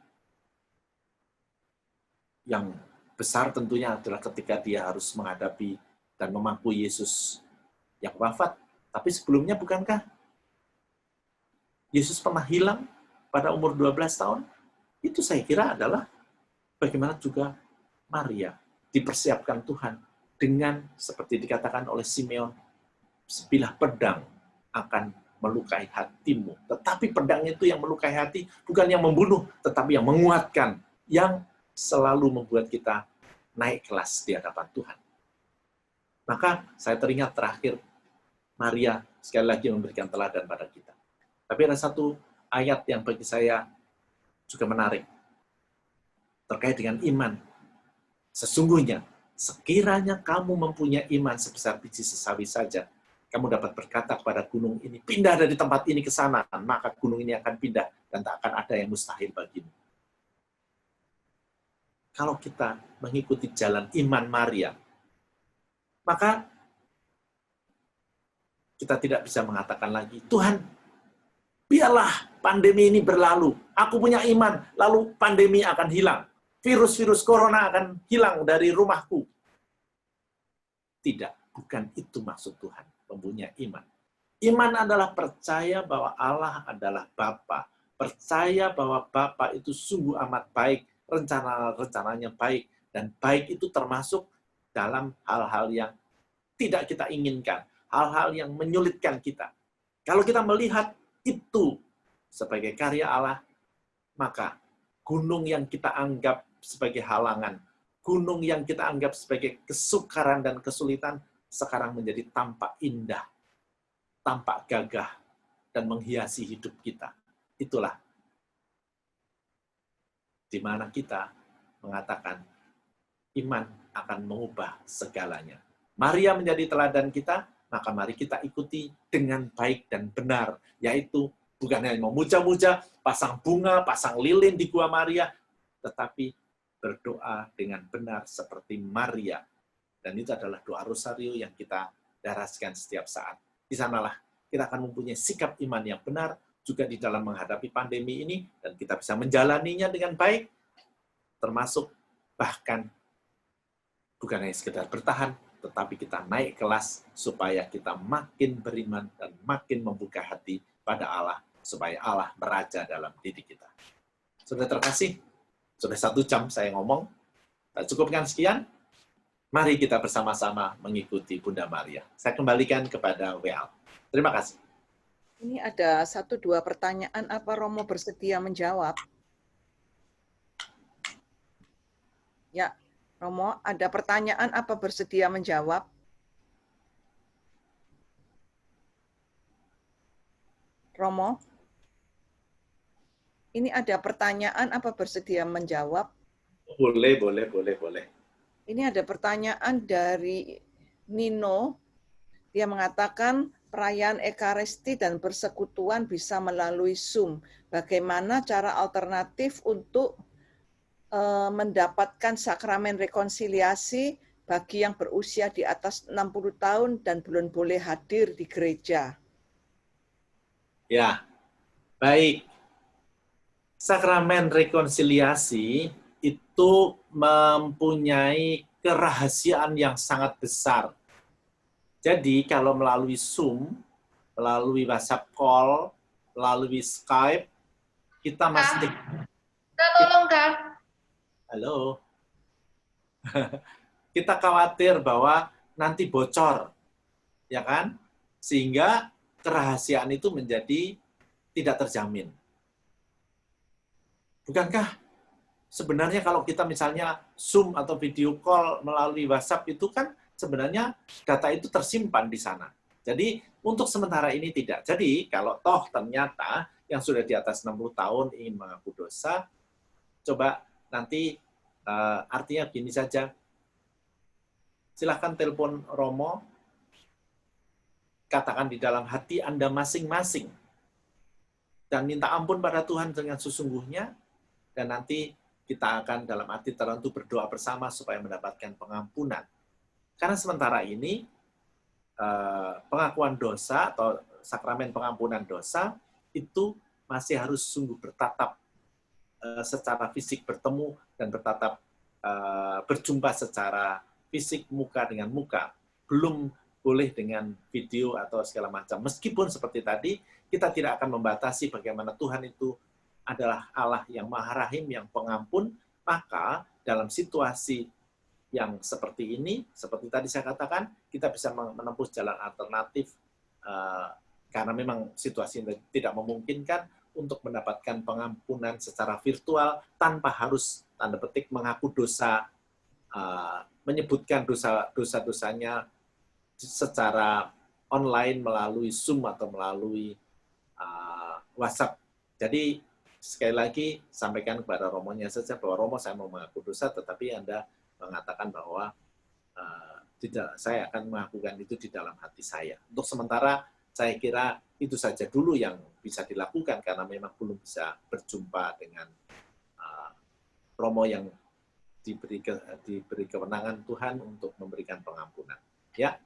yang besar tentunya adalah ketika dia harus menghadapi dan memangku Yesus yang wafat. Tapi sebelumnya bukankah Yesus pernah hilang pada umur 12 tahun? Itu saya kira adalah bagaimana juga Maria dipersiapkan Tuhan dengan seperti dikatakan oleh Simeon, sebilah pedang akan melukai hatimu. Tetapi pedang itu yang melukai hati, bukan yang membunuh, tetapi yang menguatkan, yang selalu membuat kita naik kelas di hadapan Tuhan. Maka saya teringat terakhir, Maria sekali lagi memberikan teladan pada kita. Tapi ada satu ayat yang bagi saya juga menarik, terkait dengan iman. Sesungguhnya, sekiranya kamu mempunyai iman sebesar biji sesawi saja, kamu dapat berkata kepada gunung ini, pindah dari tempat ini ke sana, maka gunung ini akan pindah, dan tak akan ada yang mustahil bagimu. Kalau kita mengikuti jalan iman Maria, maka kita tidak bisa mengatakan lagi, Tuhan, biarlah pandemi ini berlalu, aku punya iman, lalu pandemi akan hilang. Virus-virus corona akan hilang dari rumahku. Tidak, bukan itu maksud Tuhan, mempunyai iman. Iman adalah percaya bahwa Allah adalah Bapa. Percaya bahwa Bapa itu sungguh amat baik, rencana-rencananya baik. Dan baik itu termasuk dalam hal-hal yang tidak kita inginkan, hal-hal yang menyulitkan kita. Kalau kita melihat itu sebagai karya Allah, maka gunung yang kita anggap sebagai halangan, gunung yang kita anggap sebagai kesukaran dan kesulitan, sekarang menjadi tampak indah, tampak gagah, dan menghiasi hidup kita. Itulah di mana kita mengatakan iman akan mengubah segalanya. Maria menjadi teladan kita, maka mari kita ikuti dengan baik dan benar, yaitu bukan hanya memuja-muja, pasang bunga, pasang lilin di Gua Maria, tetapi berdoa dengan benar seperti Maria. Dan itu adalah doa rosario yang kita daraskan setiap saat. Di sanalah kita akan mempunyai sikap iman yang benar, juga di dalam menghadapi pandemi ini, dan kita bisa menjalaninya dengan baik, termasuk bahkan bukan hanya sekedar bertahan, tetapi kita naik kelas supaya kita makin beriman dan makin membuka hati pada Allah, supaya Allah meraja dalam diri kita. Sudah terkasih, sudah 1 jam saya ngomong, tak cukupkan sekian, mari kita bersama-sama mengikuti Bunda Maria. Saya kembalikan kepada WL. Terima kasih. Ini ada 1-2 pertanyaan, apa Romo bersedia menjawab? Ya, Romo, ada pertanyaan, apa bersedia menjawab? Romo, ini ada pertanyaan, apa bersedia menjawab? Boleh. Ini ada pertanyaan dari Nino. Dia mengatakan perayaan Ekaristi dan persekutuan bisa melalui Zoom. Bagaimana cara alternatif untuk mendapatkan sakramen rekonsiliasi bagi yang berusia di atas 60 tahun dan belum boleh hadir di gereja? Ya, baik. Sakramen rekonsiliasi itu mempunyai kerahasiaan yang sangat besar. Jadi kalau melalui Zoom, melalui WhatsApp call, melalui Skype, kita mesti... Tolong, Kak. Halo. Kita khawatir bahwa nanti bocor, ya kan? Sehingga kerahasiaan itu menjadi tidak terjamin. Bukankah sebenarnya kalau kita misalnya Zoom atau video call melalui WhatsApp itu kan sebenarnya data itu tersimpan di sana. Jadi untuk sementara ini tidak. Jadi kalau toh ternyata yang sudah di atas 60 tahun ingin mengaku dosa, coba nanti artinya gini saja, silahkan telepon Romo, katakan di dalam hati Anda masing-masing, dan minta ampun pada Tuhan dengan sesungguhnya, dan nanti kita akan dalam arti tertentu berdoa bersama supaya mendapatkan pengampunan. Karena sementara ini, pengakuan dosa atau sakramen pengampunan dosa itu masih harus sungguh bertatap secara fisik, bertemu dan bertatap berjumpa secara fisik muka dengan muka. Belum boleh dengan video atau segala macam. Meskipun seperti tadi, kita tidak akan membatasi bagaimana Tuhan itu adalah Allah yang Maha Rahim, yang pengampun, maka dalam situasi yang seperti ini, seperti tadi saya katakan, kita bisa menempuh jalan alternatif karena memang situasi tidak memungkinkan untuk mendapatkan pengampunan secara virtual tanpa harus tanda petik mengaku dosa, menyebutkan dosa-dosanya secara online melalui Zoom atau melalui WhatsApp. Jadi sekali lagi sampaikan kepada Romonya saja bahwa Romo saya mau mengaku dosa, tetapi Anda mengatakan bahwa tidak, saya akan melakukan itu di dalam hati saya. Untuk sementara saya kira itu saja dulu yang bisa dilakukan karena memang belum bisa berjumpa dengan Romo yang diberi kewenangan Tuhan untuk memberikan pengampunan. Ya.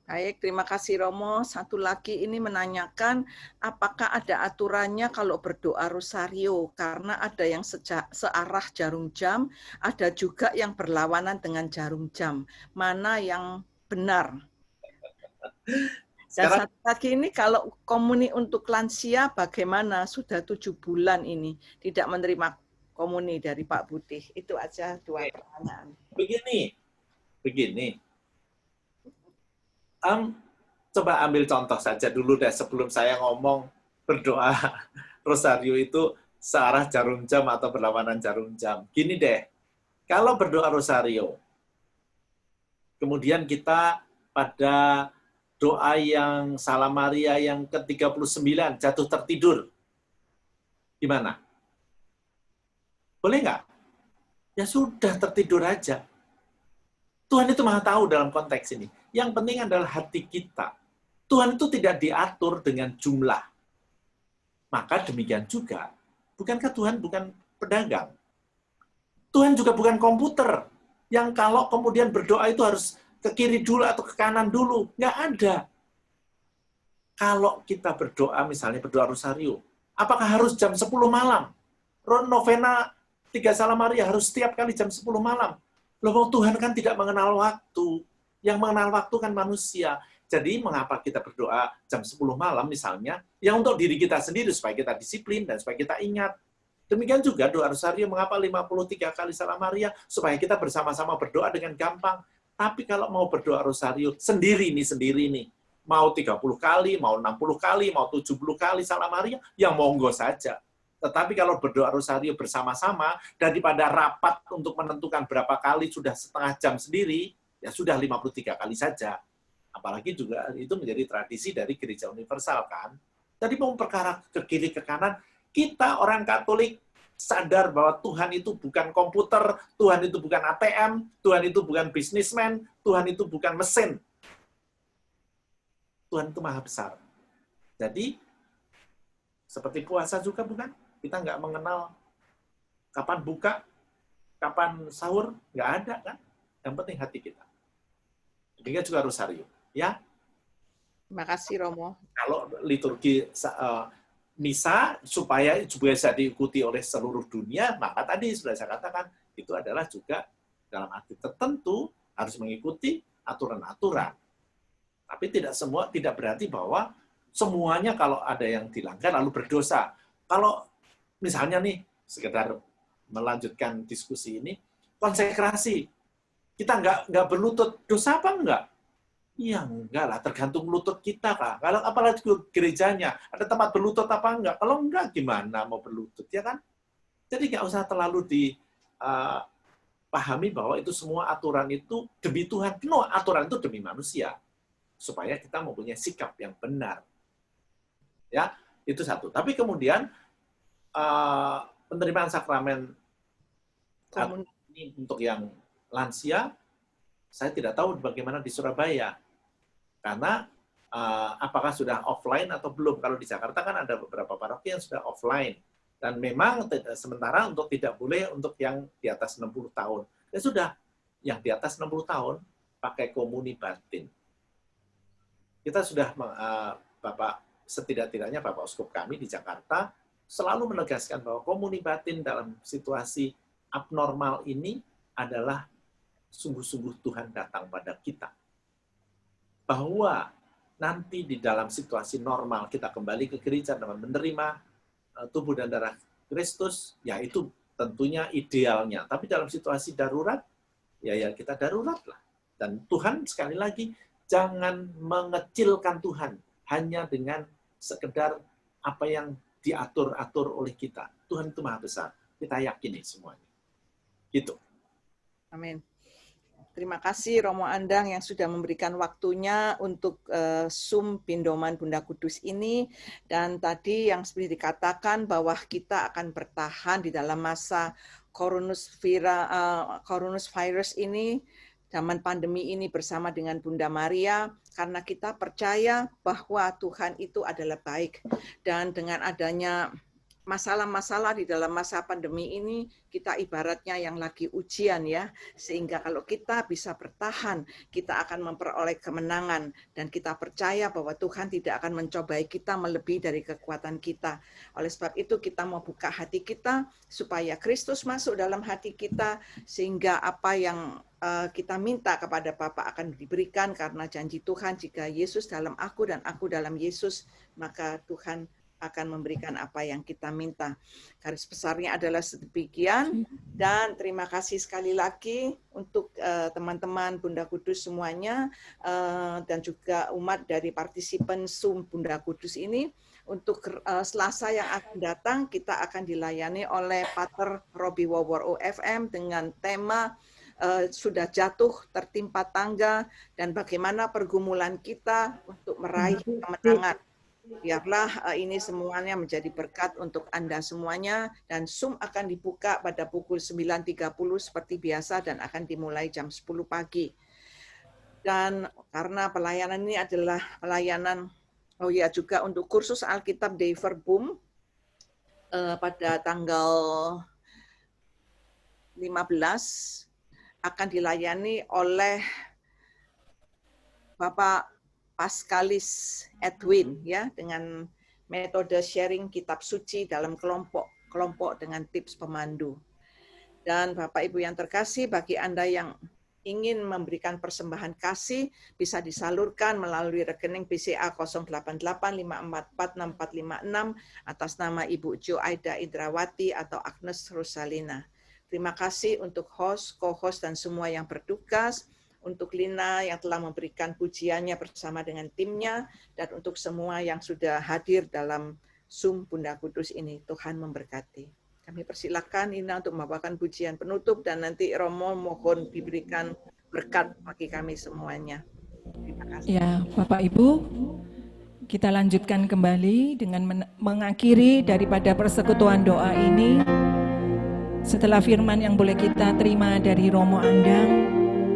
Baik, terima kasih Romo. Satu lagi ini menanyakan apakah ada aturannya kalau berdoa rosario, karena ada yang searah jarum jam, ada juga yang berlawanan dengan jarum jam. Mana yang benar? Dan satu lagi ini kalau komuni untuk lansia bagaimana? Sudah 7 bulan ini tidak menerima komuni dari Pak Budi. Itu aja 2 pertanyaan. Begini. Coba ambil contoh saja dulu deh sebelum saya ngomong berdoa rosario itu searah jarum jam atau berlawanan jarum jam. Gini deh, kalau berdoa rosario, kemudian kita pada doa yang Salam Maria yang ke-39 jatuh tertidur, gimana? Boleh nggak? Ya sudah, tertidur aja. Tuhan itu maha tahu dalam konteks ini. Yang penting adalah hati kita. Tuhan itu tidak diatur dengan jumlah. Maka demikian juga, bukankah Tuhan bukan pedagang? Tuhan juga bukan komputer, yang kalau kemudian berdoa itu harus ke kiri dulu atau ke kanan dulu. Nggak ada. Kalau kita berdoa, misalnya berdoa rosario, apakah harus jam 10 malam? Novena 3 Salam Maria harus setiap kali jam 10 malam. Loh, Tuhan kan tidak mengenal waktu. Yang mengenal waktu kan manusia. Jadi mengapa kita berdoa jam 10 malam misalnya? Ya untuk diri kita sendiri, supaya kita disiplin dan supaya kita ingat. Demikian juga doa rosario, mengapa 53 kali Salam Maria? Supaya kita bersama-sama berdoa dengan gampang. Tapi kalau mau berdoa rosario, sendiri nih. Mau 30 kali, mau 60 kali, mau 70 kali Salam Maria, ya monggo saja. Tetapi kalau berdoa rosario bersama-sama, daripada rapat untuk menentukan berapa kali sudah setengah jam sendiri, ya sudah 53 kali saja. Apalagi juga itu menjadi tradisi dari Gereja Universal kan. Jadi mau perkara ke kiri ke kanan, kita orang Katolik sadar bahwa Tuhan itu bukan komputer, Tuhan itu bukan ATM, Tuhan itu bukan bisnismen, Tuhan itu bukan mesin. Tuhan itu maha besar. Jadi, seperti puasa juga bukan? Kita nggak mengenal kapan buka, kapan sahur, nggak ada kan? Yang penting hati kita. Demikian juga rosario. Ya. Terima kasih, Romo. Kalau liturgi misa supaya bisa diikuti oleh seluruh dunia, maka tadi sudah saya katakan, itu adalah juga dalam arti tertentu harus mengikuti aturan-aturan. Tapi tidak berarti bahwa semuanya kalau ada yang dilanggar lalu berdosa. Kalau misalnya nih, sekedar melanjutkan diskusi ini, konsekrasi, kita nggak berlutut, dosa apa enggak? Iya, enggak lah, tergantung lutut kita, Kak. Kalau apalagi gerejanya, ada tempat berlutut apa enggak? Kalau enggak, gimana mau berlutut, ya kan? Jadi nggak usah terlalu dipahami bahwa itu semua aturan itu demi Tuhan. No, aturan itu demi manusia. Supaya kita mempunyai sikap yang benar. Ya, itu satu. Tapi kemudian, penerimaan sakramen ini untuk yang lansia, saya tidak tahu bagaimana di Surabaya. Karena apakah sudah offline atau belum. Kalau di Jakarta kan ada beberapa paroki yang sudah offline. Dan memang sementara untuk tidak boleh untuk yang di atas 60 tahun. Ya sudah, yang di atas 60 tahun pakai komuni batin. Kita sudah, setidak-tidaknya Bapak Uskup kami di Jakarta selalu menegaskan bahwa komuni batin dalam situasi abnormal ini adalah sungguh-sungguh Tuhan datang pada kita. Bahwa nanti di dalam situasi normal kita kembali ke gereja dan menerima tubuh dan darah Kristus, ya itu tentunya idealnya. Tapi dalam situasi darurat, ya kita darurat lah. Dan Tuhan sekali lagi, jangan mengecilkan Tuhan hanya dengan sekedar apa yang diatur-atur oleh kita. Tuhan itu maha besar. Kita yakini semuanya. Gitu. Amin. Terima kasih Romo Andang yang sudah memberikan waktunya untuk Zoom Pindoman Bunda Kudus ini. Dan tadi yang seperti dikatakan bahwa kita akan bertahan di dalam masa coronavirus ini, zaman pandemi ini bersama dengan Bunda Maria, karena kita percaya bahwa Tuhan itu adalah baik. Dan dengan adanya masalah-masalah di dalam masa pandemi ini, kita ibaratnya yang lagi ujian ya, sehingga kalau kita bisa bertahan, kita akan memperoleh kemenangan, dan kita percaya bahwa Tuhan tidak akan mencobai kita melebihi dari kekuatan kita. Oleh sebab itu kita mau buka hati kita, supaya Kristus masuk dalam hati kita, sehingga apa yang kita minta kepada Bapa akan diberikan, karena janji Tuhan, jika Yesus dalam aku dan aku dalam Yesus, maka Tuhan akan memberikan apa yang kita minta. Garis besarnya adalah sedemikian, dan terima kasih sekali lagi untuk teman-teman Bunda Kudus semuanya, dan juga umat dari partisipan Zoom Bunda Kudus ini. Untuk Selasa yang akan datang, kita akan dilayani oleh Pater Robi Wawor OFM dengan tema sudah jatuh tertimpa tangga dan bagaimana pergumulan kita untuk meraih kemenangan. Biarlah ini semuanya menjadi berkat untuk Anda semuanya, dan Zoom akan dibuka pada pukul 9.30 seperti biasa dan akan dimulai jam 10 pagi. Dan karena pelayanan ini adalah pelayanan, oh ya, juga untuk kursus Alkitab Dei Verbum pada tanggal 15 akan dilayani oleh Bapak Paskalis Edwin, ya, dengan metode sharing kitab suci dalam kelompok dengan tips pemandu. Dan Bapak Ibu yang terkasih, bagi Anda yang ingin memberikan persembahan kasih bisa disalurkan melalui rekening BCA 0885446456 atas nama Ibu Jo Aida Indrawati atau Agnes Rosalina. Terima kasih untuk host, co-host, dan semua yang bertugas, untuk Lina yang telah memberikan pujiannya bersama dengan timnya, dan untuk semua yang sudah hadir dalam Zoom Bunda Kudus ini. Tuhan memberkati. Kami persilakan Lina untuk membawakan pujian penutup, dan nanti Romo mohon diberikan berkat bagi kami semuanya. Terima kasih. Ya, Bapak Ibu, kita lanjutkan kembali dengan mengakhiri daripada persekutuan doa ini. Setelah firman yang boleh kita terima dari Romo Andang,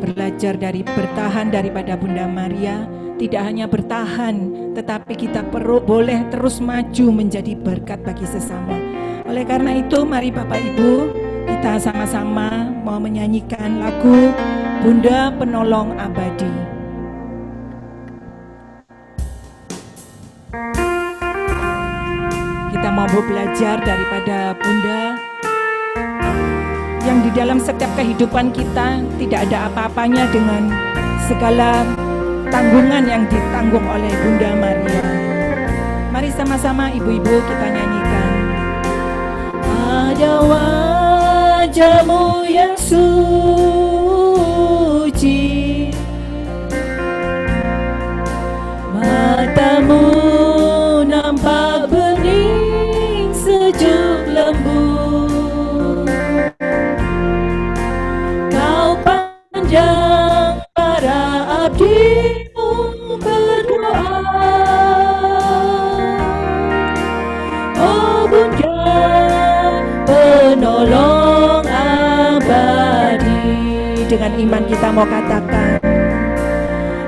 belajar dari bertahan daripada Bunda Maria, tidak hanya bertahan, tetapi kita boleh terus maju menjadi berkat bagi sesama. Oleh karena itu, mari Bapak Ibu, kita sama-sama mau menyanyikan lagu Bunda Penolong Abadi. Kita mau belajar daripada Bunda yang di dalam setiap kehidupan kita tidak ada apa-apanya dengan segala tanggungan yang ditanggung oleh Bunda Maria. Mari sama-sama ibu-ibu kita nyanyikan. Ada wajah-Mu yang suci, mata-Mu nampak bening sejuk lembut. Panjang para abdi-Mu berdoa, oh Bunda penolong abadi. Dengan iman kita mau katakan,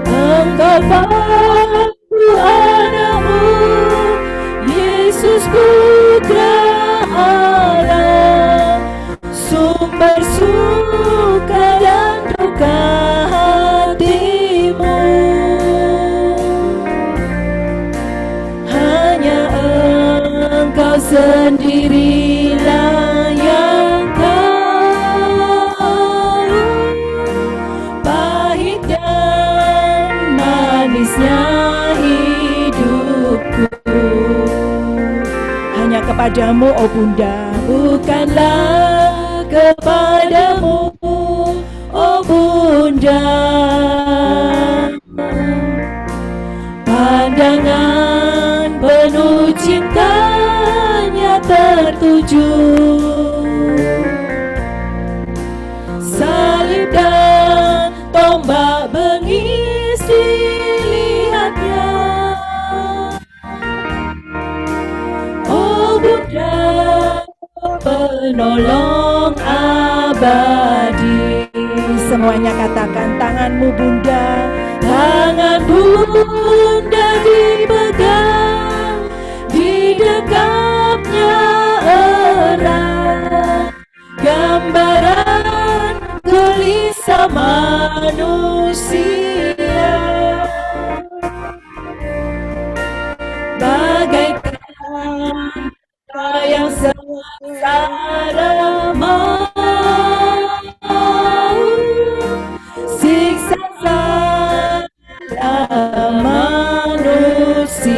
Engkau Bapa Anak-Mu, Yesus Putra Allah, sumber suka dan duka hatimu. Hanya Engkau sendirilah yang tahu pahit dan manisnya hidupku. Hanya kepadamu, oh Bunda, bukanlah kepadamu, oh Bunda. Pandangan penuh cintanya tertuju, salib dan tombak bengis dilihatnya. Oh Bunda penolong abadi. Semuanya katakan, tangan-Mu Bunda, tangan Bunda dipegang, didekapnya erat, gambaran gelisah manusia, bagaikan yang sengsara mau siksa salah manusia.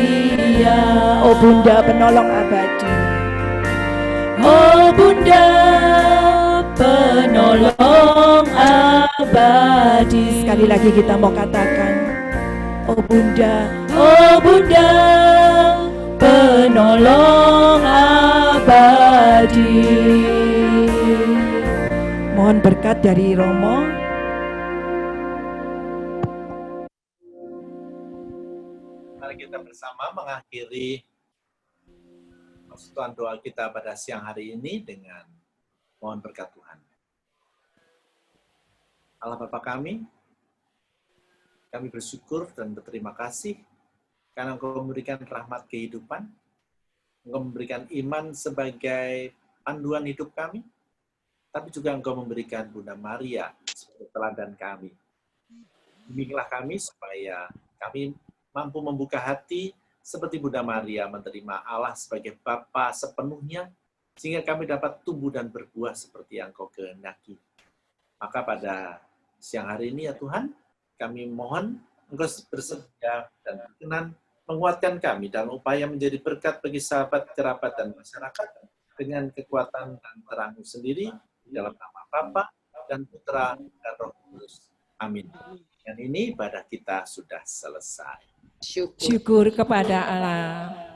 Oh Bunda penolong abadi. Oh Bunda penolong abadi. Sekali lagi kita mau katakan, oh Bunda penolong abadi. mohon berkat dari Romo. Mari kita bersama mengakhiri persekutuan doa kita pada siang hari ini dengan mohon berkat Tuhan. Allah Bapa kami bersyukur dan berterima kasih karena Engkau memberikan rahmat kehidupan, Engkau memberikan iman sebagai panduan hidup kami, tapi juga Engkau memberikan Bunda Maria sebagai teladan kami. Bimbinglah kami supaya kami mampu membuka hati seperti Bunda Maria menerima Allah sebagai Bapa sepenuhnya, sehingga kami dapat tumbuh dan berbuah seperti yang Engkau kehendaki. Maka pada siang hari ini ya Tuhan, kami mohon Engkau bersedia dan berkenan menguatkan kami dalam upaya menjadi berkat bagi sahabat, kerabat, dan masyarakat dengan kekuatan dan terang-Mu sendiri dalam nama Bapa dan Putra dan Roh Kudus. Amin. Dan ini ibadah kita sudah selesai. Syukur kepada Allah.